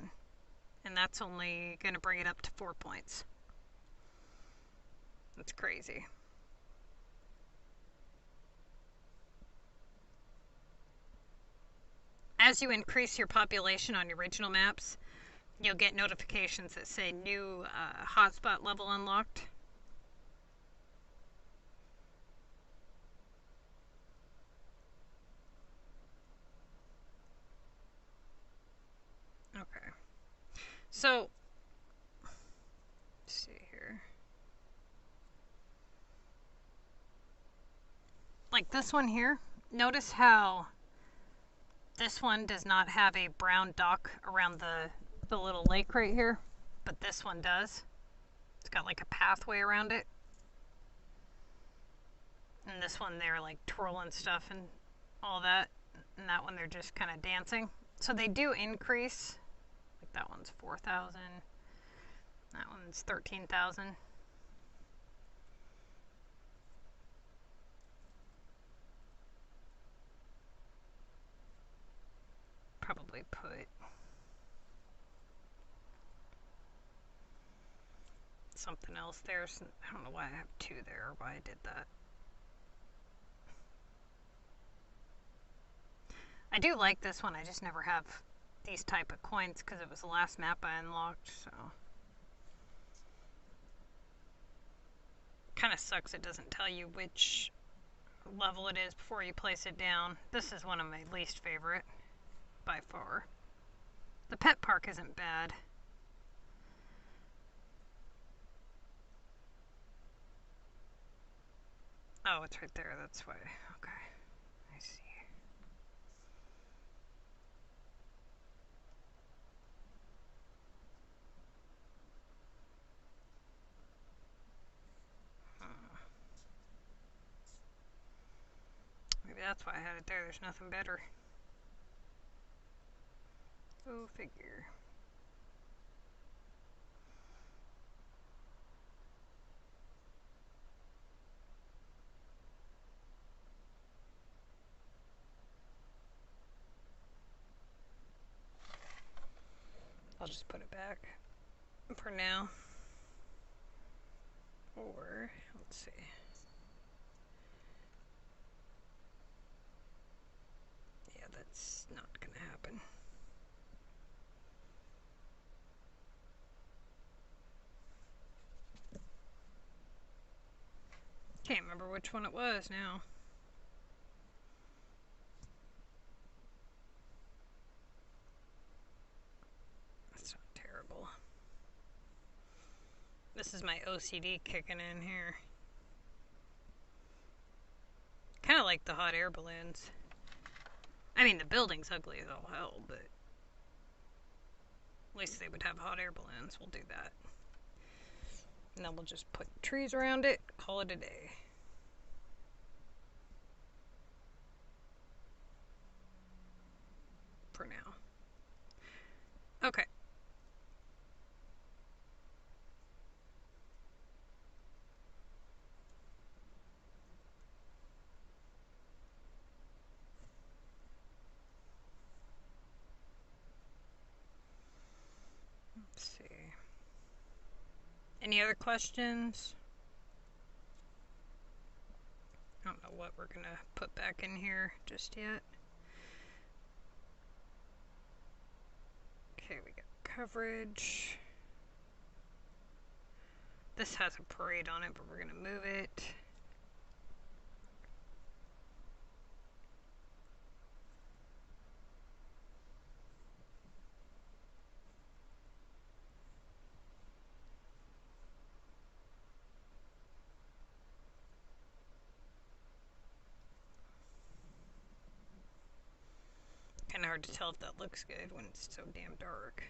And that's only going to bring it up to 4 points. That's crazy. As you increase your population on your original maps, you'll get notifications that say new hotspot level unlocked. Okay. So, let's see here. Like this one here, notice how This one does not have a brown dock around the little lake right here, but this one does. It's got like a pathway around it. And this one they're like twirling stuff and all that. And that one they're just kind of dancing. So they do increase. Like that one's 4,000. That one's 13,000. Probably put something else there. I don't know why I have 2 there or why I did that. I do like this one. I just never have these type of coins because it was the last map I unlocked, so. Kind of sucks it doesn't tell you which level it is before you place it down. This is one of my least favorite by far. The pet park isn't bad. Oh, it's right there. That's why. Okay. I see. Maybe that's why I had it there. There's nothing better. Go figure. I'll just put it back for now. Or, let's see. Yeah, that's not gonna happen. Can't remember which one it was now. That's not terrible. This is my OCD kicking in here. Kind of like the hot air balloons. I mean, the building's ugly as all hell, but at least they would have hot air balloons. We'll do that. And then we'll just put trees around it, call it a day. For now. Okay. Let's see. Any other questions? I don't know what we're going to put back in here just yet. Okay, we got coverage. This has a parade on it, but we're going to move it. Kind of hard to tell if that looks good when it's so damn dark.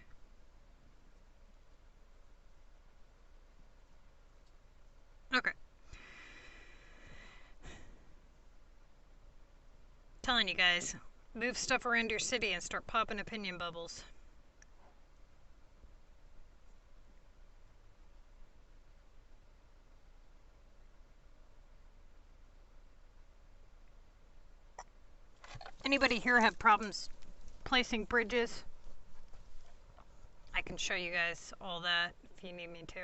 Okay. Telling you guys, move stuff around your city and start popping opinion bubbles. Anybody here have problems placing bridges? I can show you guys all that if you need me to.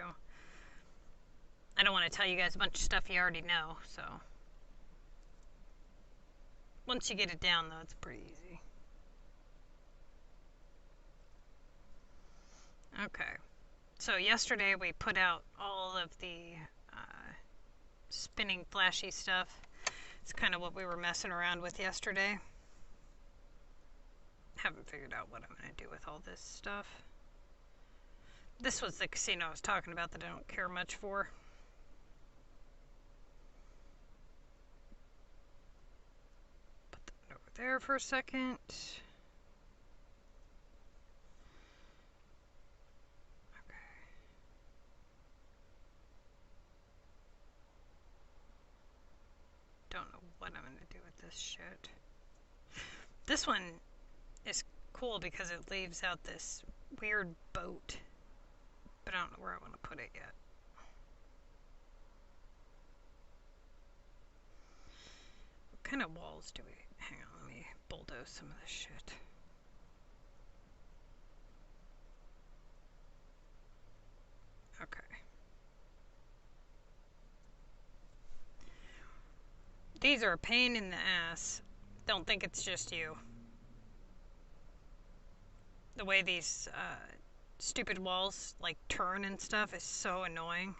I don't want to tell you guys a bunch of stuff you already know, so. Once you get it down, though, it's pretty easy. Okay. So yesterday we put out all of the spinning flashy stuff. It's kind of what we were messing around with yesterday. Haven't figured out what I'm going to do with all this stuff. This was the casino I was talking about that I don't care much for. Put that over there for a second. this shit. This one is cool because it leaves out this weird boat, but I don't know where I want to put it yet. What kind of walls do we... Hang on, let me bulldoze some of this shit. Okay. These are a pain in the ass. Don't think it's just you. The way these stupid walls like turn and stuff is so annoying.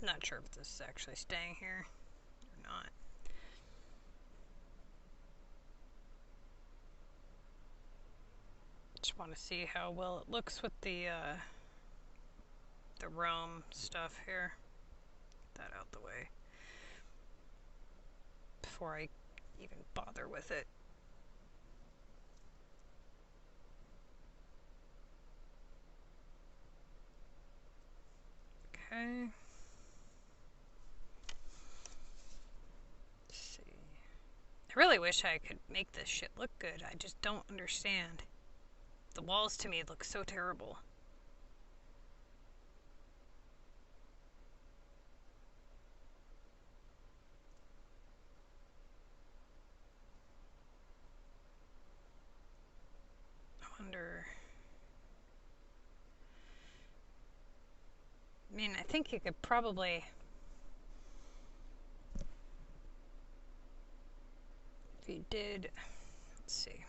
Not sure if this is actually staying here or not. Just want to see how well it looks with the Rome stuff here. Get that out the way before I even bother with it. Okay. I really wish I could make this shit look good. I just don't understand. The walls to me look so terrible. I wonder... I mean, I think you could probably... If you did... Let's see.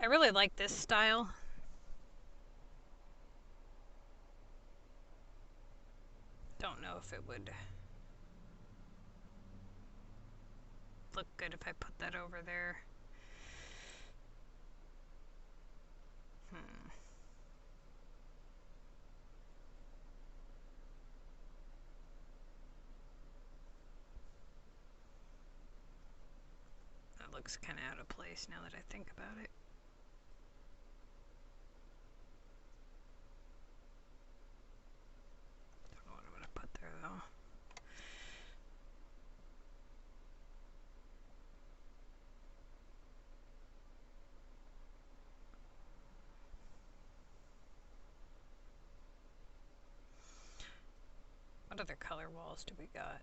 I really like this style. Don't know if it would look good if I put that over there. That looks kind of out of place now that I think about it. Don't know what I'm going to put there though. What other color walls do we got?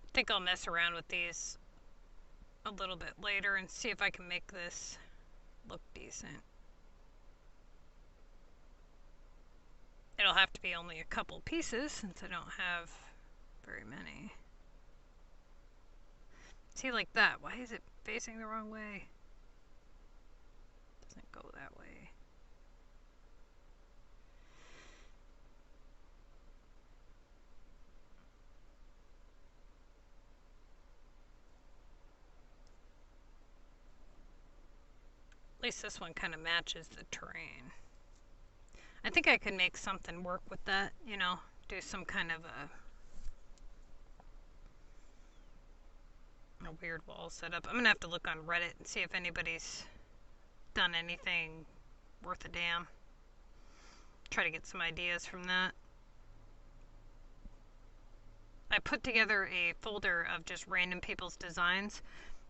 I think I'll mess around with these a little bit later and see if I can make this look decent. It'll have to be only a couple pieces since I don't have very many. See, like that. Why is it facing the wrong way? Doesn't go that way. At least this one kind of matches the terrain. I think I could make something work with that, you know, do some kind of a weird wall setup. I'm gonna have to look on Reddit and see if anybody's done anything worth a damn. Try to get some ideas from that. I put together a folder of just random people's designs,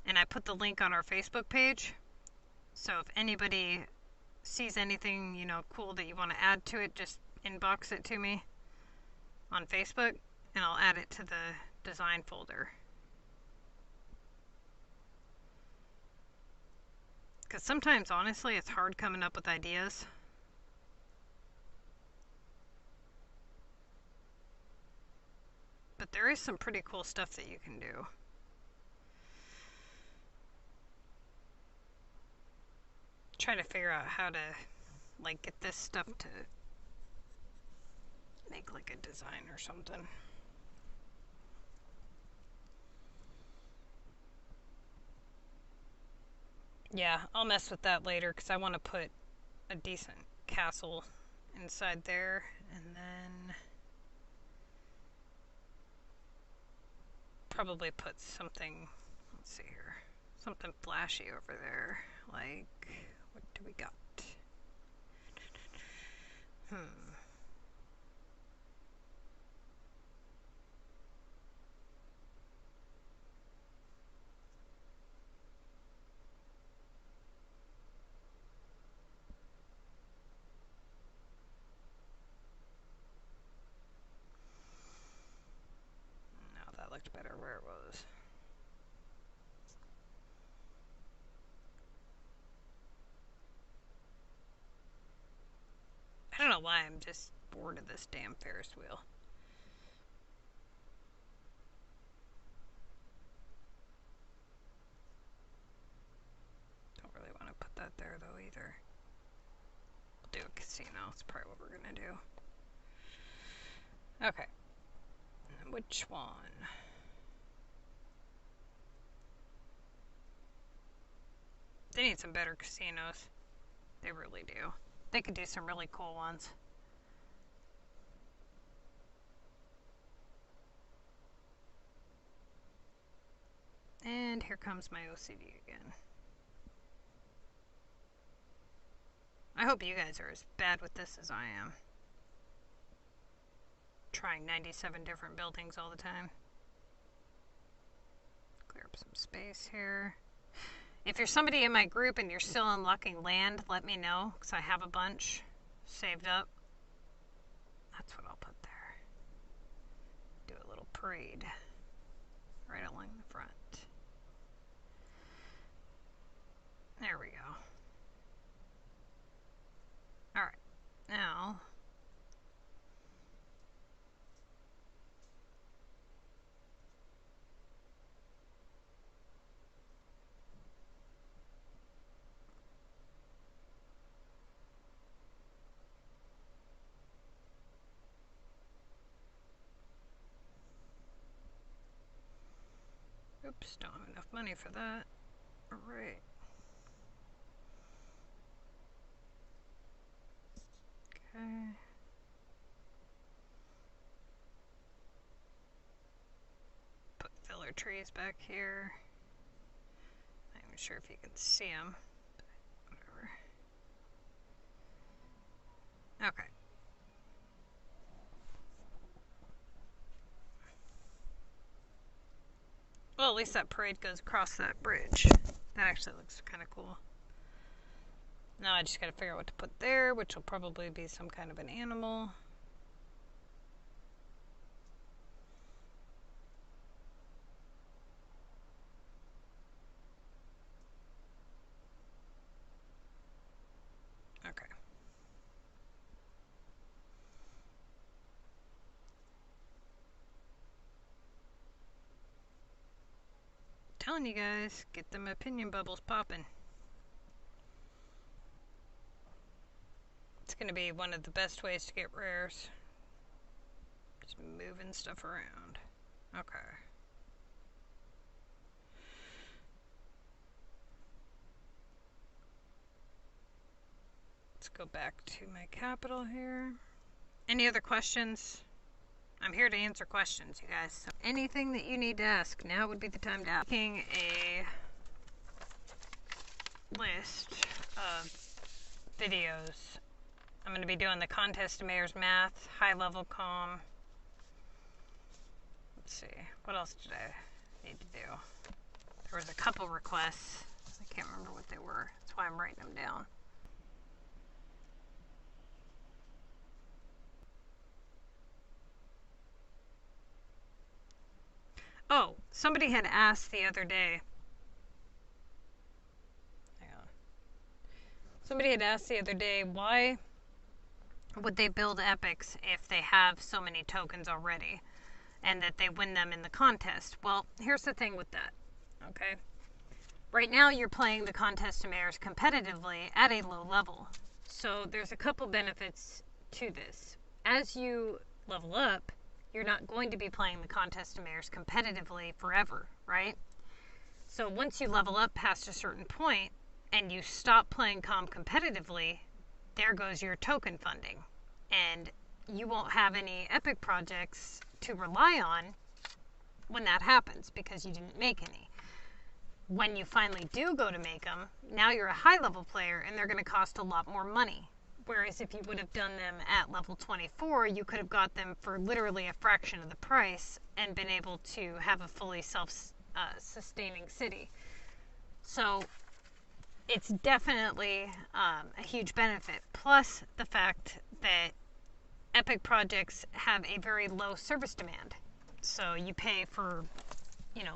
and I put the link on our Facebook page. So if anybody sees anything, you know, cool that you want to add to it, just inbox it to me on Facebook, and I'll add it to the design folder. Because sometimes, honestly, it's hard coming up with ideas. But there is some pretty cool stuff that you can do. Try to figure out how to, like, get this stuff to make like a design or something. Yeah, I'll mess with that later because I want to put a decent castle inside there, and then probably put something, let's see here, something flashy over there. Like, what do we got? No, that looked better where it was. I don't know why I'm just bored of this damn Ferris wheel. Don't really want to put that there though either. We'll do a casino. That's probably what we're gonna do. Okay. Which one? They need some better casinos. They really do. They could do some really cool ones. And here comes my OCD again. I hope you guys are as bad with this as I am. Trying 97 different buildings all the time. Clear up some space here. If you're somebody in my group and you're still unlocking land, let me know, because I have a bunch saved up. That's what I'll put there. Do a little parade right along the front. There we go. Alright, now oops, don't have enough money for that. Alright. Okay. Put filler trees back here. Not even sure if you can see them. But whatever. Okay. Well, at least that parade goes across that bridge. That actually looks kind of cool. Now I just gotta figure out what to put there, which will probably be some kind of an animal. Okay. Telling you guys, get them opinion bubbles popping. It's going to be one of the best ways to get rares. Just moving stuff around. Okay. Let's go back to my capital here. Any other questions? I'm here to answer questions, you guys. So anything that you need to ask, now would be the time to ask. Making a list of videos. I'm going to be doing the contest of Mayor's Math, high level comm. Let's see. What else did I need to do? There was a couple requests. I can't remember what they were. That's why I'm writing them down. Oh, somebody had asked the other day. Hang on. Somebody had asked the other day, why would they build epics if they have so many tokens already and that they win them in the contest? Well, here's the thing with that, okay? Right now you're playing the contest of mayors competitively at a low level. So there's a couple benefits to this. As you level up, you're not going to be playing the contest of mayors competitively forever, right? So once you level up past a certain point and you stop playing comp competitively, there goes your token funding. And you won't have any epic projects to rely on when that happens because you didn't make any. When you finally do go to make them, now you're a high level player and they're going to cost a lot more money. Whereas if you would have done them at level 24, you could have got them for literally a fraction of the price and been able to have a fully self-sustaining city. So it's definitely a huge benefit. Plus the fact that epic projects have a very low service demand. So you pay for,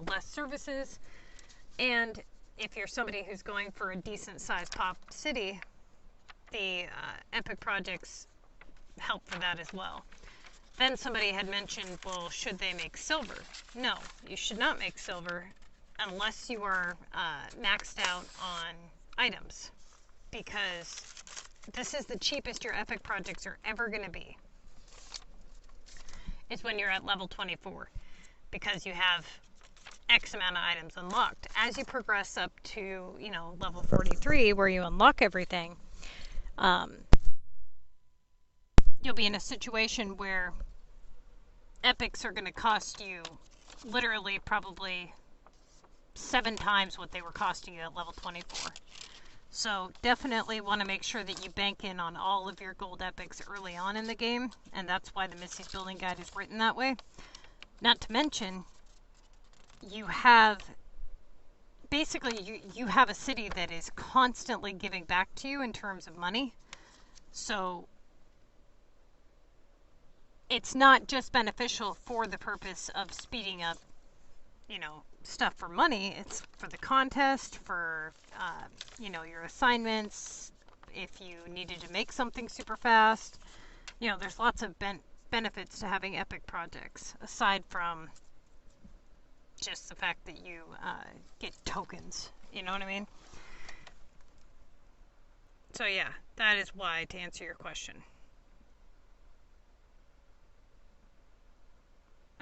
less services. And if you're somebody who's going for a decent sized pop city, the epic projects help for that as well. Then somebody had mentioned, well, should they make silver? No, you should not make silver unless you are maxed out on items, because this is the cheapest your epic projects are ever going to be. It's when you're at level 24, because you have X amount of items unlocked. As you progress up to, level 43, where you unlock everything, you'll be in a situation where epics are going to cost you literally probably 7 times what they were costing you at level 24. So definitely want to make sure that you bank in on all of your gold epics early on in the game, and that's why the Missy's Building Guide is written that way. Not to mention, you have basically you have a city that is constantly giving back to you in terms of money. So it's not just beneficial for the purpose of speeding up, stuff for money. It's for the contest, for, your assignments, if you needed to make something super fast. There's lots of benefits to having epic projects, aside from just the fact that you get tokens. You know what I mean? So yeah, that is why, to answer your question.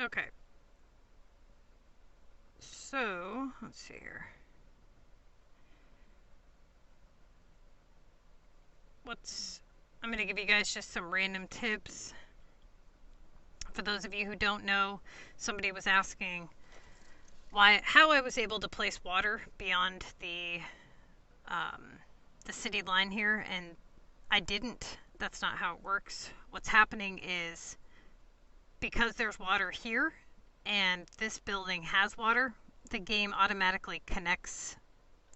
Okay. So, let's see here. I'm going to give you guys just some random tips. For those of you who don't know, somebody was asking how I was able to place water beyond the city line here, and I didn't. That's not how it works. What's happening is, because there's water here and this building has water, the game automatically connects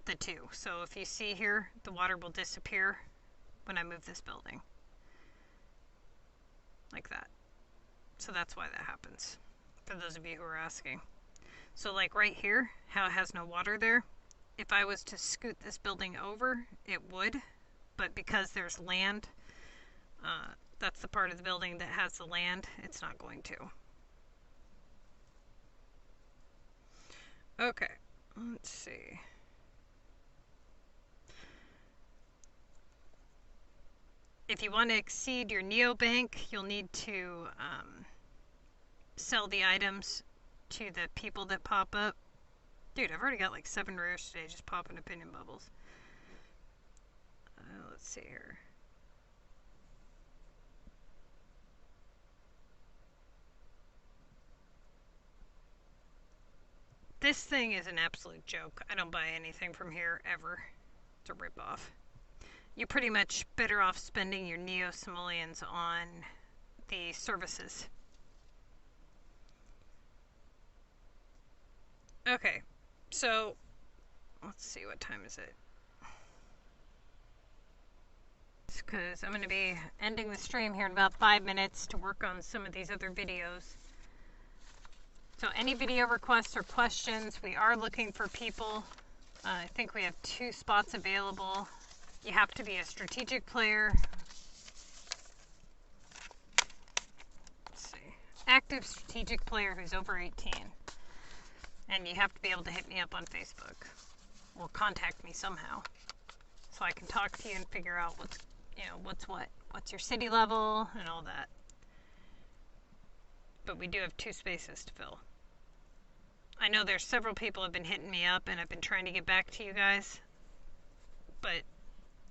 the two. So if you see here, the water will disappear when I move this building. Like that. So that's why that happens, for those of you who are asking. So like right here, how it has no water there, if I was to scoot this building over, it would, but because there's land, that's the part of the building that has the land, it's not going to. Okay, let's see. If you want to exceed your neobank, you'll need to sell the items to the people that pop up. Dude, I've already got like 7 rares today just popping opinion bubbles. Let's see here. This thing is an absolute joke. I don't buy anything from here ever. It's a ripoff. You're pretty much better off spending your neo-simoleons on the services. Okay, so let's see, what time is it? Because I'm going to be ending the stream here in about 5 minutes to work on some of these other videos. So any video requests or questions, we are looking for people. I think we have 2 spots available. You have to be a strategic player. Let's see. Active strategic player who's over 18. And you have to be able to hit me up on Facebook or contact me somehow so I can talk to you and figure out what's your city level and all that. But we do have 2 spaces to fill. I know there's several people have been hitting me up and I've been trying to get back to you guys, but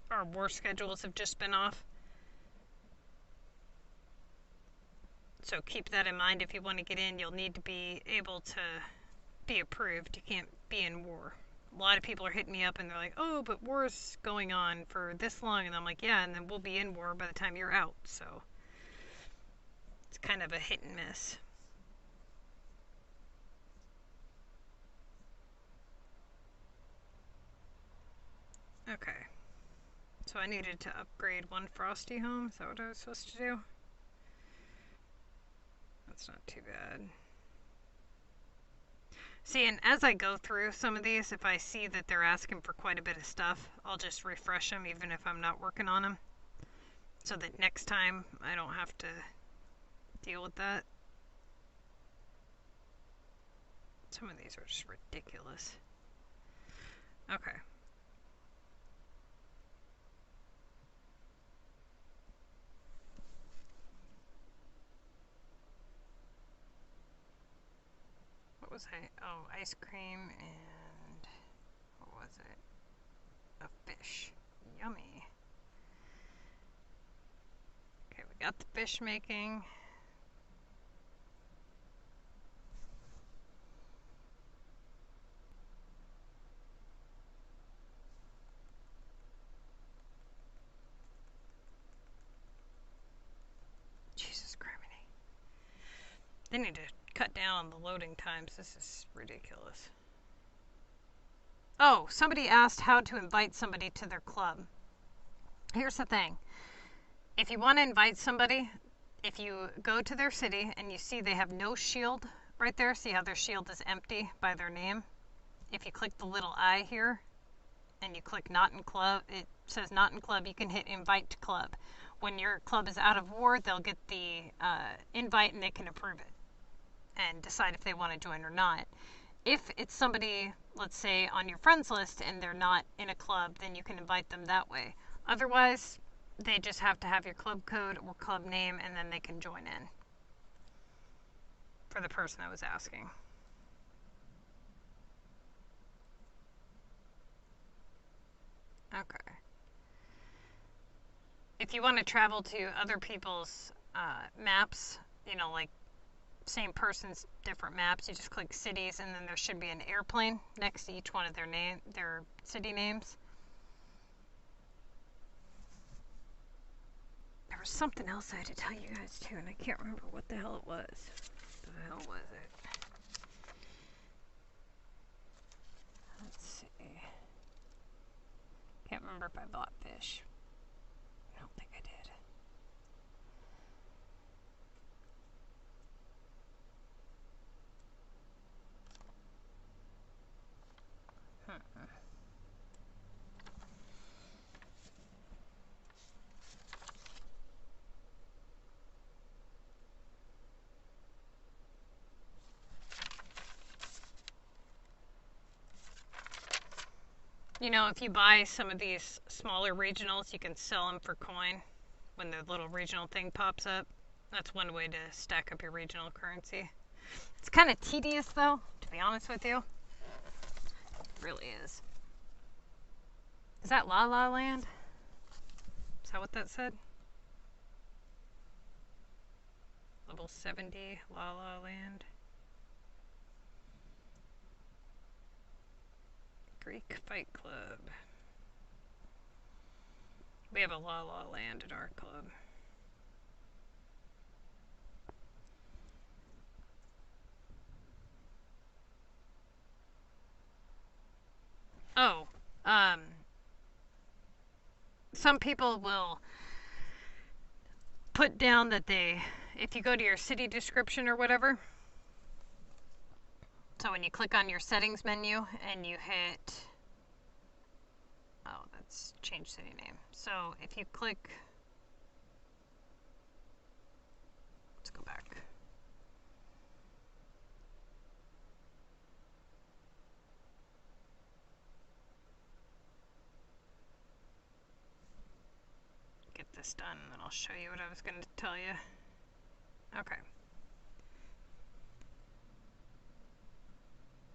our war schedules have just been off. So keep that in mind. If you want to get in, you'll need to be able to be approved. You can't be in war. A lot of people are hitting me up and they're like, oh, but war's going on for this long. And I'm like, yeah, and then we'll be in war by the time you're out. So it's kind of a hit and miss. Okay. So I needed to upgrade 1 frosty home. Is that what I was supposed to do? That's not too bad. See, and as I go through some of these, if I see that they're asking for quite a bit of stuff, I'll just refresh them even if I'm not working on them. So that next time I don't have to deal with that. Some of these are just ridiculous. Okay. What was I? Oh, ice cream and what was it? A fish. Yummy. Okay, we got the fish making. Jesus criminy. They need to cut down on the loading times. This is ridiculous. Oh, somebody asked how to invite somebody to their club. Here's the thing. If you want to invite somebody, if you go to their city and you see they have no shield right there, see how their shield is empty by their name? If you click the little I here and you click not in club, it says not in club, you can hit invite to club. When your club is out of war, they'll get the invite and they can approve it and decide if they want to join or not. If it's somebody, let's say, on your friends list and they're not in a club, then you can invite them that way. Otherwise, they just have to have your club code or club name and then they can join in. For the person that was asking. Okay. If you want to travel to other people's maps, like same person's different maps, you just click cities and then there should be an airplane next to each one of their city names. There was something else I had to tell you guys too, and I can't remember what the hell it was. What the hell was it? Let's see. Can't remember if I bought fish. I don't think I did. If you buy some of these smaller regionals, you can sell them for coin when the little regional thing pops up. That's one way to stack up your regional currency. It's kind of tedious, though, to be honest with you. It really is. Is that Lalaland? Is that what that said? Level 70, Lalaland. Greek Fight Club. We have a Lalaland in our club. some people will put down that if you go to your city description or whatever, so when you click on your settings menu and you hit, oh, that's change city name. So if you click, let's go back. Get this done and then I'll show you what I was going to tell you. Okay.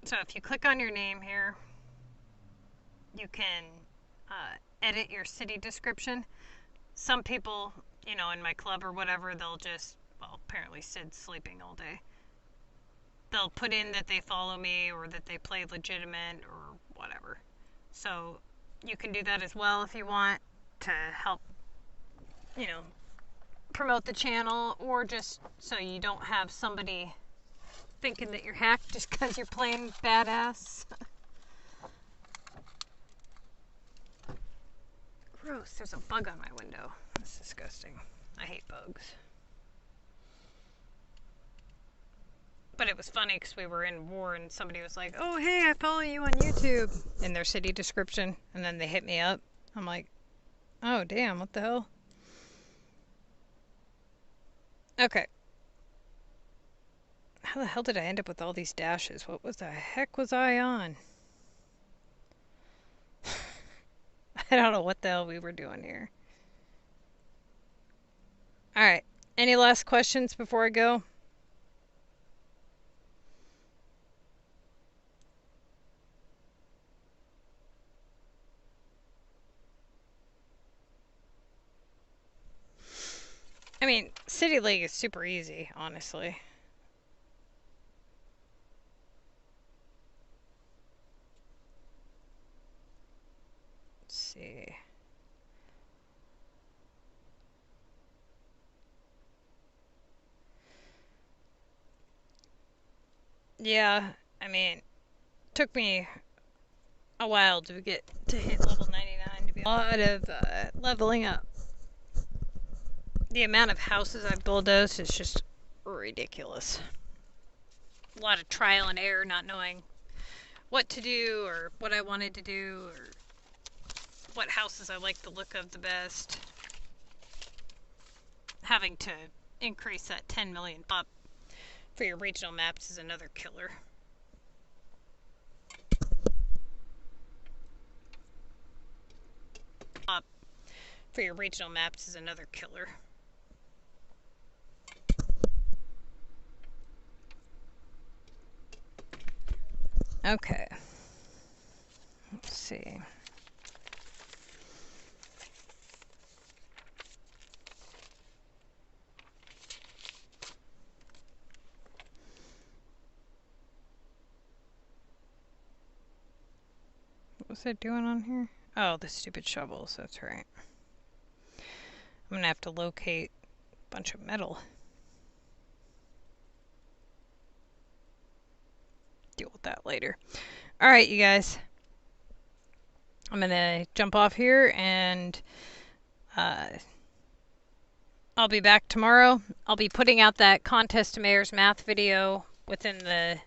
So if you click on your name here, you can edit your city description. Some people, you know, in my club or whatever, they'll just, well, apparently Sid's sleeping all day. They'll put in that they follow me or that they play legitimate or whatever. So you can do that as well if you want to help, you know, promote the channel, or just so you don't have somebody thinking that you're hacked just because you're playing badass. Gross, there's a bug on my window. That's disgusting. I hate bugs. But it was funny because we were in war and somebody was like, oh, hey, I follow you on YouTube in their city description. And then they hit me up. I'm like, oh, damn, what the hell? Okay. How the hell did I end up with all these dashes? What was the heck was I on? I don't know what the hell we were doing here. Alright. Any last questions before I go? I mean, City League is super easy, honestly. Let's see. Yeah, I mean, took me a while to get to hit level 99 to be a lot of leveling up. The amount of houses I've bulldozed is just ridiculous. A lot of trial and error, not knowing what to do or what I wanted to do or what houses I like the look of the best. Having to increase that 10 million up for your regional maps is another killer. Up for your regional maps is another killer. Okay. Let's see. What was I doing on here? Oh, the stupid shovels, that's right. I'm gonna have to locate a bunch of metal. Deal with that later. Alright, you guys. I'm gonna jump off here and I'll be back tomorrow. I'll be putting out that Contest to Mayor's Math video within the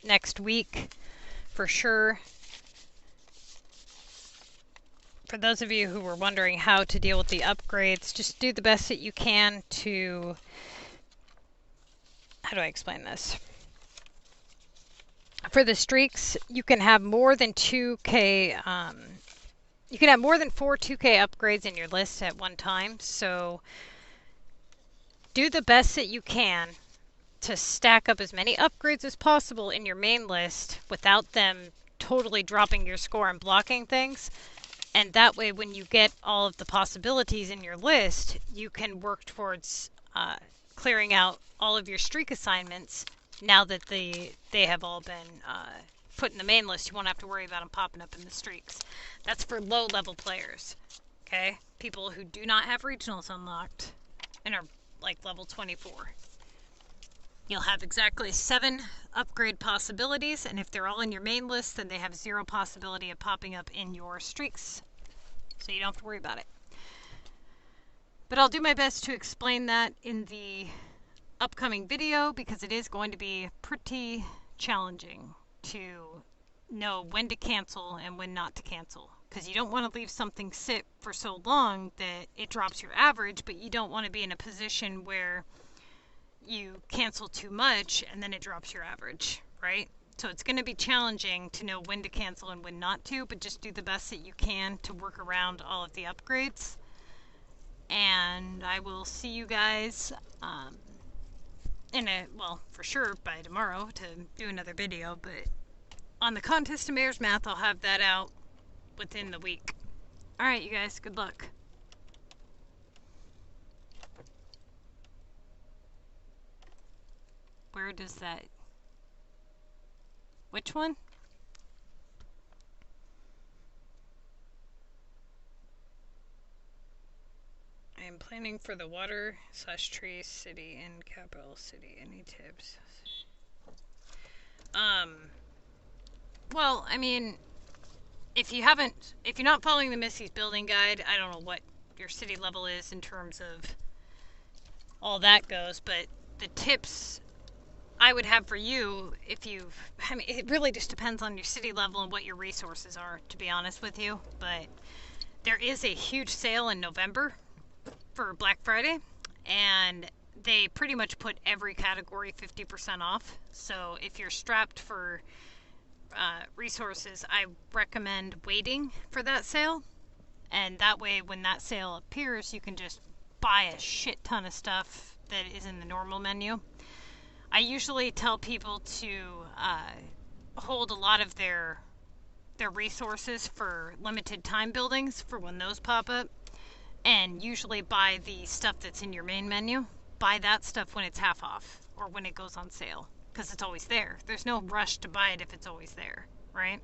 next week for sure. For those of you who were wondering how to deal with the upgrades, just do the best that you can to... How do I explain this? For the streaks, you can have more than 2K, you can have more than 4 2K upgrades in your list at one time, so do the best that you can to stack up as many upgrades as possible in your main list without them totally dropping your score and blocking things. And that way, when you get all of the possibilities in your list, you can work towards clearing out all of your streak assignments. Now that they have all been put in the main list, you won't have to worry about them popping up in the streaks. That's for low-level players, okay? People who do not have regionals unlocked and are like level 24. You'll have exactly 7 upgrade possibilities, and if they're all in your main list, then they have 0 possibility of popping up in your streaks. so you don't have to worry about it. But I'll do my best to explain that in the upcoming video, because it is going to be pretty challenging to know when to cancel and when not to cancel, because you don't want to leave something sit for so long that it drops your average, but you don't want to be in a position where you cancel too much and then it drops your average, right? So it's going to be challenging to know when to cancel and when not to, but just do the best that you can to work around all of the upgrades. And I will see you guys well, for sure by tomorrow to do another video, but on the contest to Mayor's Math, I'll have that out within the week. Alright, you guys, good luck. Where does that... Which one? I am planning for the water/tree city and capital city. Any tips? Well, I mean, if you're not following the Missy's Building Guide, I don't know what your city level is in terms of all that goes, but the tips I would have for you, I mean, it really just depends on your city level and what your resources are, to be honest with you, but there is a huge sale in November for Black Friday, and they pretty much put every category 50% off. So if you're strapped for resources, I recommend waiting for that sale, and that way when that sale appears you can just buy a shit ton of stuff that is in the normal menu. I usually tell people to hold a lot of their resources for limited time buildings for when those pop up, and usually buy the stuff that's in your main menu. Buy that stuff when it's half off or when it goes on sale, because it's always there. There's no rush to buy it if it's always there, right?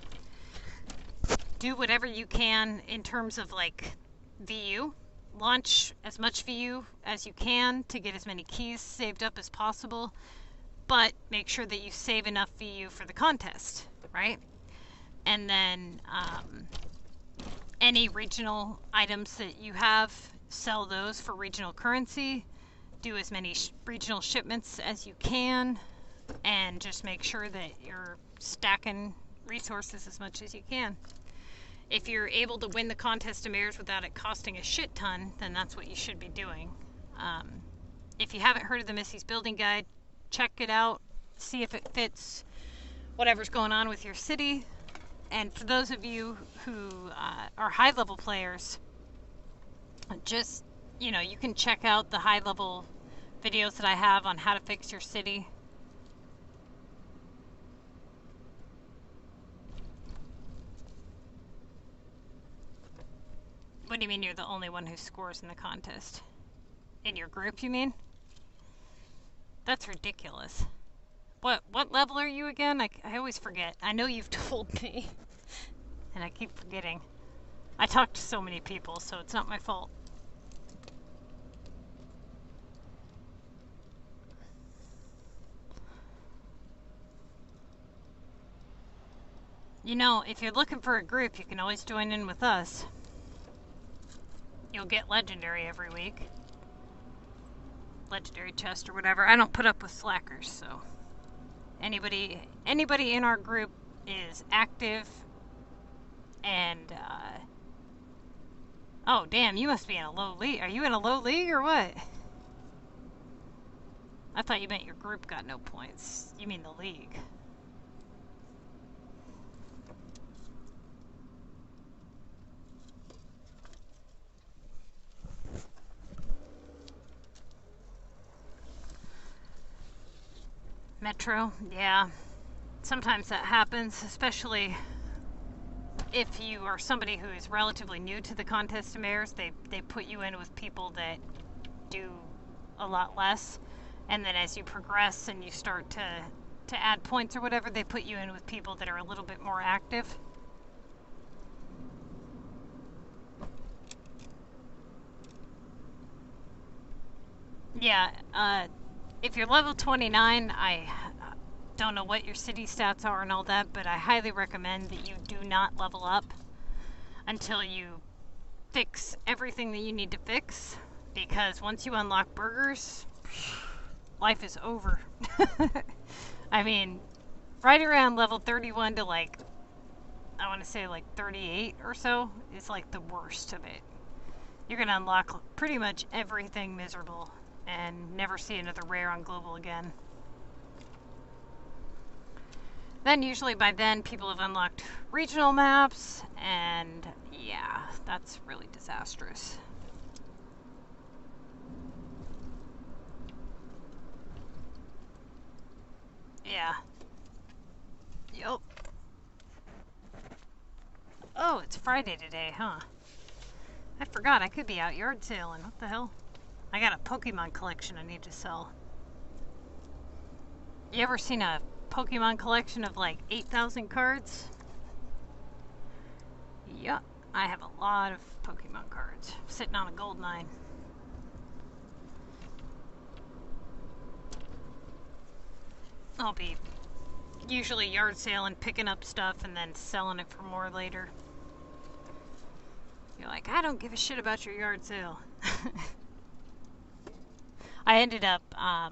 Do whatever you can in terms of like VU. Launch as much VU as you can to get as many keys saved up as possible, but make sure that you save enough VU for the contest, right? And then any regional items that you have, sell those for regional currency. Do as many regional shipments as you can, and just make sure that you're stacking resources as much as you can. If you're able to win the contest of mayors without it costing a shit ton, then that's what you should be doing. If you haven't heard of the Missy's Building Guide, check it out, see if it fits whatever's going on with your city. And for those of you who are high-level players, just, you can check out the high-level videos that I have on how to fix your city. What do you mean you're the only one who scores in the contest? In your group, you mean? That's ridiculous. What level are you again? I always forget. I know you've told me, and I keep forgetting. I talk to so many people, so it's not my fault. If you're looking for a group, you can always join in with us. You'll get legendary every week. Legendary chest or whatever. I don't put up with slackers, so anybody in our group is active, and oh damn, you must be in a low league. Are you in a low league or what? I thought you meant your group got no points. You mean the league. Metro, yeah. Sometimes that happens, especially if you are somebody who is relatively new to the contest of mayors. They put you in with people that do a lot less, and then as you progress and you start to add points or whatever, they put you in with people that are a little bit more active. Yeah, if you're level 29, I don't know what your city stats are and all that, but I highly recommend that you do not level up until you fix everything that you need to fix, because once you unlock burgers, life is over. I mean, right around level 31 to like, I want to say like 38 or so is like the worst of it. You're going to unlock pretty much everything miserable and never see another rare on global again. Then usually by then people have unlocked regional maps, and yeah, that's really disastrous. Yeah. Yup. Oh, it's Friday today, huh? I forgot I could be out yard sailing. What the hell? I got a Pokemon collection I need to sell. You ever seen a Pokemon collection of like 8,000 cards? Yup. I have a lot of Pokemon cards sitting on a gold mine. I'll be usually yard sailing, picking up stuff, and then selling it for more later. You're like, I don't give a shit about your yard sale. I ended up, I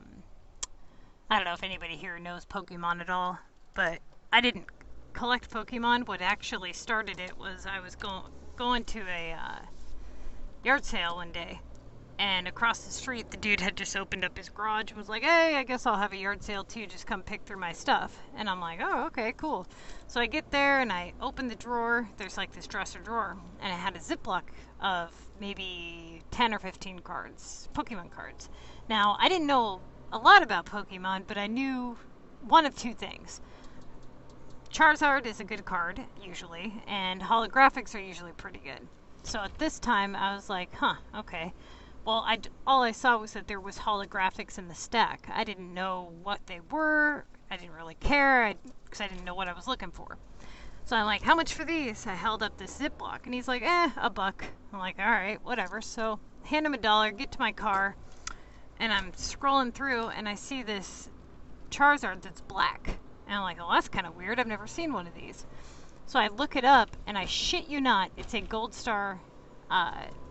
don't know if anybody here knows Pokemon at all, but I didn't collect Pokemon. What actually started it was I was going to a yard sale one day, and across the street the dude had just opened up his garage and was like, hey, I guess I'll have a yard sale too, just come pick through my stuff. And I'm like, oh, okay, cool. So I get there and I open the drawer. There's like this dresser drawer, and it had a Ziploc of maybe 10 or 15 cards, Pokemon cards. Now, I didn't know a lot about Pokemon, but I knew one of two things. Charizard is a good card, usually, and holographics are usually pretty good. So at this time, I was like, huh, okay. Well, all I saw was that there was holographics in the stack. I didn't know what they were. I didn't really care, because I didn't know what I was looking for. So I'm like, how much for these? I held up this Ziploc, and he's like, $1. I'm like, all right, whatever. So hand him $1, get to my car, and I'm scrolling through, and I see this Charizard that's black. And I'm like, oh, that's kind of weird. I've never seen one of these. So I look it up, and I shit you not, it's a Gold Star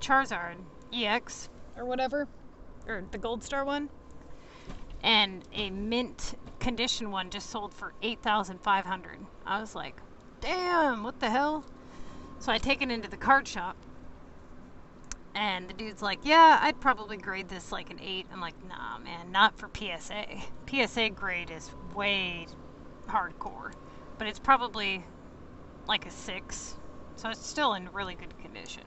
Charizard EX or whatever, or the Gold Star one. And a mint condition one just sold for $8,500. I was like, damn, what the hell? So I take it into the card shop, and the dude's like, yeah, I'd probably grade this like an 8. I'm like, nah, man, not for PSA. PSA grade is way hardcore, but it's probably like a 6, so it's still in really good condition.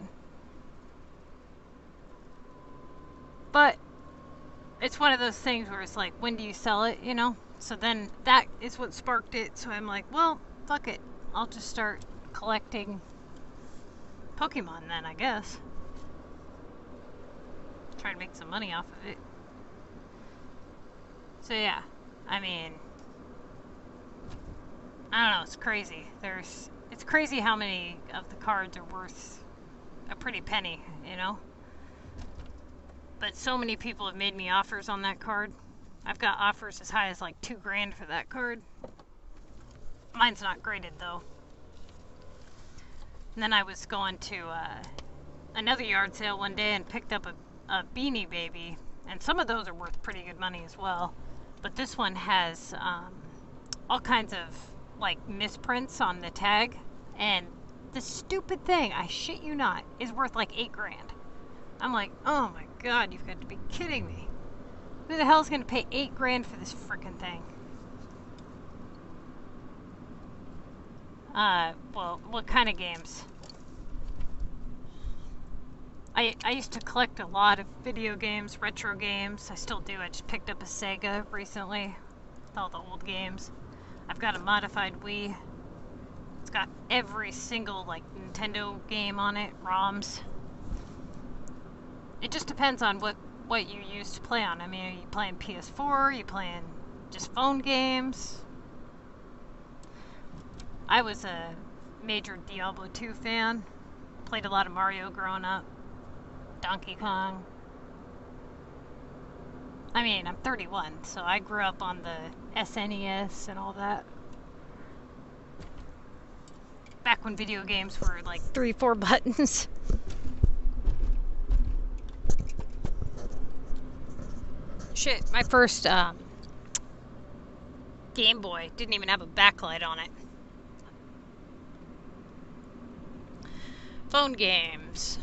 But it's one of those things where it's like, when do you sell it, you know? So then that is what sparked it. So I'm like, well, fuck it, I'll just start collecting Pokemon then, I guess. Try to make some money off of it. So yeah, I mean, I don't know, it's crazy. It's crazy how many of the cards are worth a pretty penny, you know? But so many people have made me offers on that card. I've got offers as high as like $2,000 for that card. Mine's not graded though. And then I was going to another yard sale one day and picked up a Beanie Baby. And some of those are worth pretty good money as well. But this one has all kinds of like misprints on the tag. And the stupid thing, I shit you not, is worth like $8,000. I'm like, oh my god, you've got to be kidding me. Who the hell is going to pay $8,000 for this frickin' thing? Well, what kind of games? I used to collect a lot of video games, retro games. I still do. I just picked up a Sega recently with all the old games. I've got a modified Wii. It's got every single, like, Nintendo game on it, ROMs. It just depends on what you use to play on. I mean, are you playing PS4? Are you playing just phone games? I was a major Diablo 2 fan. Played a lot of Mario growing up. Donkey Kong. I mean, I'm 31, so I grew up on the SNES and all that. Back when video games were like 3-4 buttons. Shit, my first Game Boy didn't even have a backlight on it. Phone games.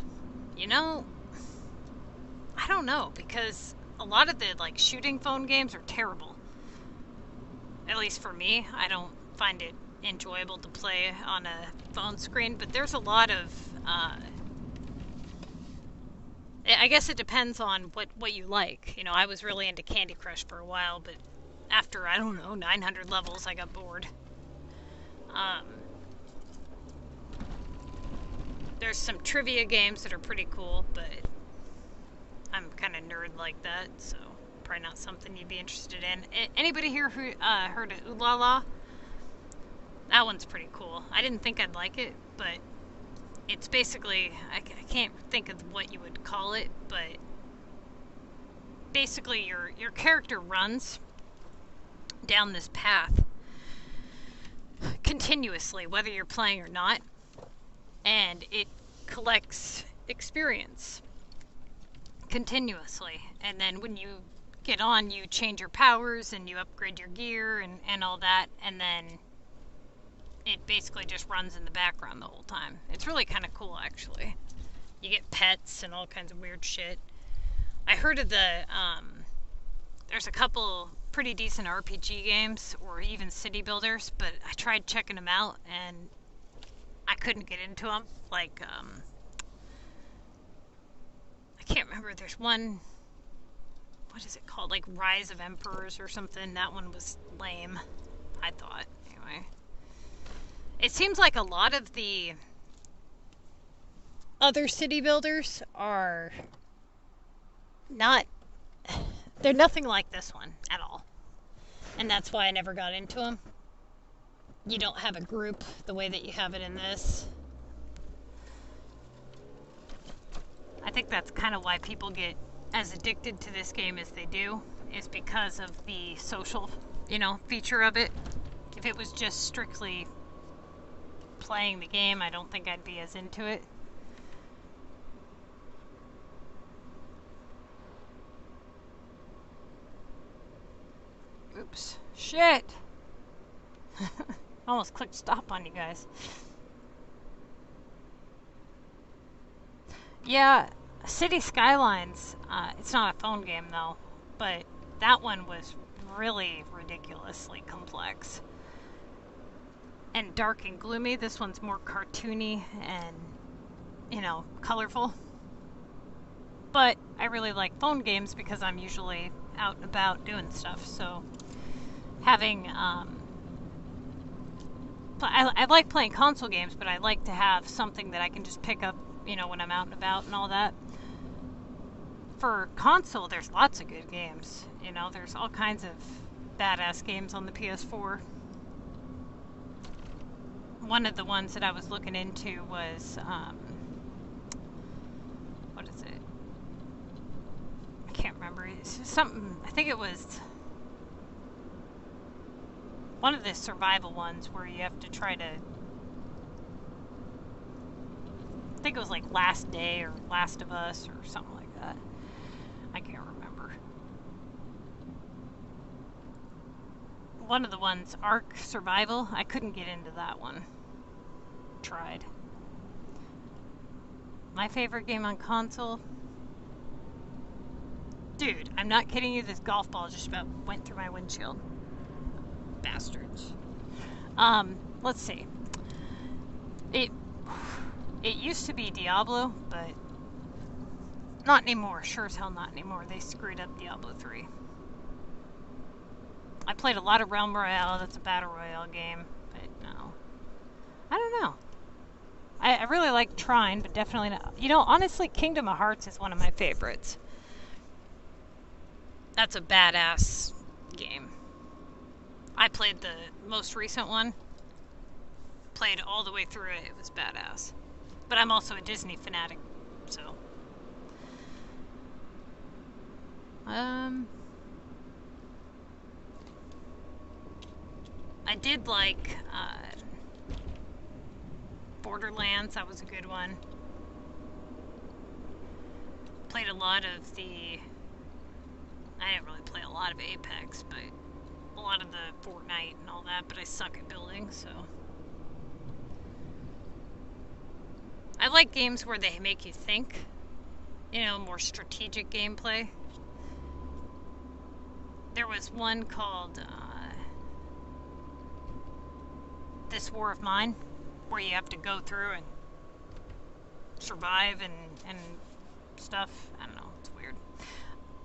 You know, I don't know, because a lot of the like shooting phone games are terrible. At least for me, I don't find it enjoyable to play on a phone screen, but there's a lot of I guess it depends on what you like. You know, I was really into Candy Crush for a while, but after, I don't know, 900 levels, I got bored. There's some trivia games that are pretty cool, but I'm kind of nerd like that, so probably not something you'd be interested in. Anybody here who heard of Ooh La La? That one's pretty cool. I didn't think I'd like it, but it's basically, I can't think of what you would call it, but basically your character runs down this path continuously, whether you're playing or not, and it collects experience continuously. And then when you get on, you change your powers and you upgrade your gear and all that, and then it basically just runs in the background the whole time. It's really kind of cool, actually. You get pets and all kinds of weird shit. I heard of there's a couple pretty decent RPG games, or even city builders, but I tried checking them out, and I couldn't get into them. Like, I can't remember, there's one, what is it called? Like Rise of Emperors or something. That one was lame, I thought, anyway. It seems like a lot of the other city builders are not, they're nothing like this one at all. And that's why I never got into them. You don't have a group the way that you have it in this. I think that's kind of why people get as addicted to this game as they do, is because of the social, feature of it. If it was just strictly playing the game, I don't think I'd be as into it. Oops. Shit! Almost clicked stop on you guys. Yeah, City Skylines, it's not a phone game though, but that one was really ridiculously complex. And dark and gloomy. This one's more cartoony and, colorful. But I really like phone games because I'm usually out and about doing stuff, so having, I like playing console games, but I like to have something that I can just pick up, when I'm out and about and all that. For console, there's lots of good games, there's all kinds of badass games on the PS4. One of the ones that I was looking into was, what is it? I can't remember. It's something, I think it was one of the survival ones where you have to try to, I think it was like Last Day or Last of Us or something like that. I can't remember. One of the ones, Ark Survival, I couldn't get into that one. Tried. My favorite game on console? Dude, I'm not kidding you, this golf ball just about went through my windshield. Bastards. Let's see. It used to be Diablo, but not anymore. Sure as hell not anymore. They screwed up Diablo 3. I played a lot of Realm Royale. That's a battle royale game, but no. I don't know. I really like Trine, but definitely not. Honestly, Kingdom of Hearts is one of my favorites. That's a badass game. I played the most recent one. Played all the way through it. It was badass. But I'm also a Disney fanatic, so. I did like Borderlands. That was a good one. Played a lot of the I didn't really play a lot of Apex, but a lot of the Fortnite and all that, but I suck at building, so. I like games where they make you think, you know, more strategic gameplay. There was one called This War of Mine, where you have to go through and survive and stuff. I don't know, it's weird.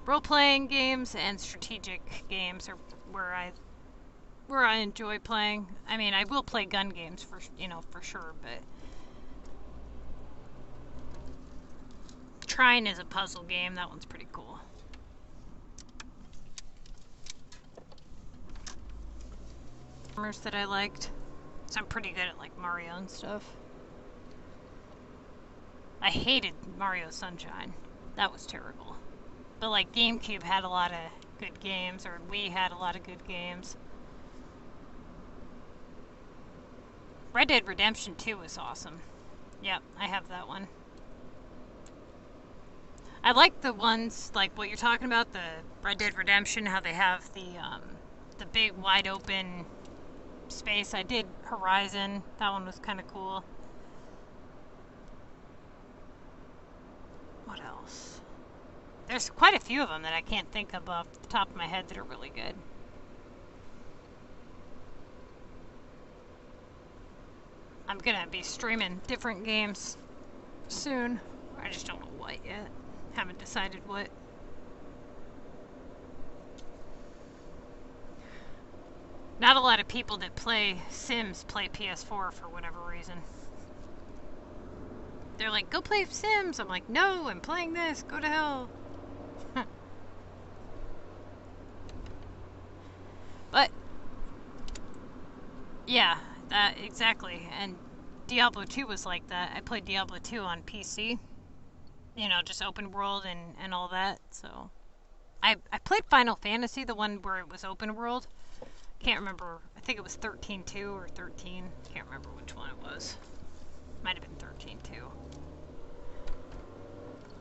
Role-playing games and strategic games are where I enjoy playing. I mean, I will play gun games for sure, but Trine is a puzzle game. That one's pretty cool. That I liked. So I'm pretty good at like Mario and stuff. I hated Mario Sunshine. That was terrible. But like GameCube had a lot of good games, or Wii had a lot of good games. Red Dead Redemption 2 was awesome. Yep, I have that one. I like the ones like what you're talking about, the Red Dead Redemption, how they have the big wide open space. I did Horizon. That one was kind of cool. What else? There's quite a few of them that I can't think of off the top of my head that are really good. I'm gonna be streaming different games soon. I just don't know what yet. Haven't decided what. Not a lot of people that play Sims play PS4 for whatever reason. They're like, go play Sims. I'm like, no, I'm playing this. Go to hell. But, yeah, that exactly. And Diablo 2 was like that. I played Diablo 2 on PC. You know, just open world and all that. So, I played Final Fantasy, the one where it was open world. Can't remember. I think it was 13.2 or 13. Can't remember which one it was. Might have been 13.2.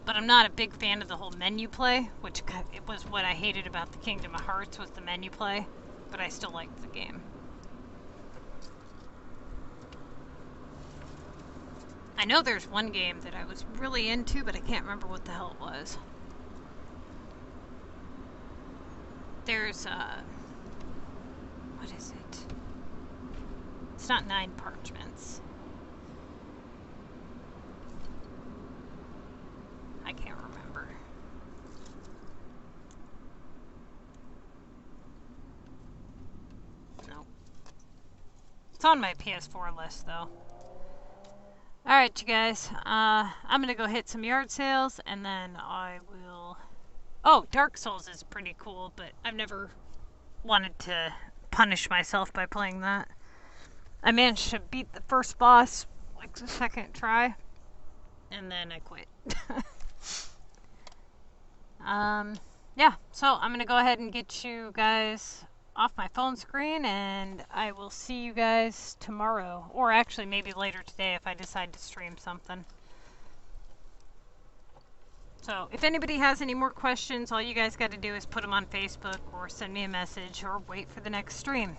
But I'm not a big fan of the whole menu play, which it was what I hated about the Kingdom of Hearts, was the menu play. But I still liked the game. I know there's one game that I was really into, but I can't remember what the hell it was. There's, what is it? It's not 9 Parchments. I can't remember. No. It's on my PS4 list, though. Alright, you guys. I'm gonna go hit some yard sales, and then I will... Oh, Dark Souls is pretty cool, but I've never wanted to punish myself by playing that. I managed to beat the first boss, like, the second try, and then I quit. Yeah, so I'm gonna go ahead and get you guys off my phone screen, and I will see you guys tomorrow, or actually maybe later today if I decide to stream something. So if anybody has any more questions, all you guys got to do is put them on Facebook or send me a message or wait for the next stream.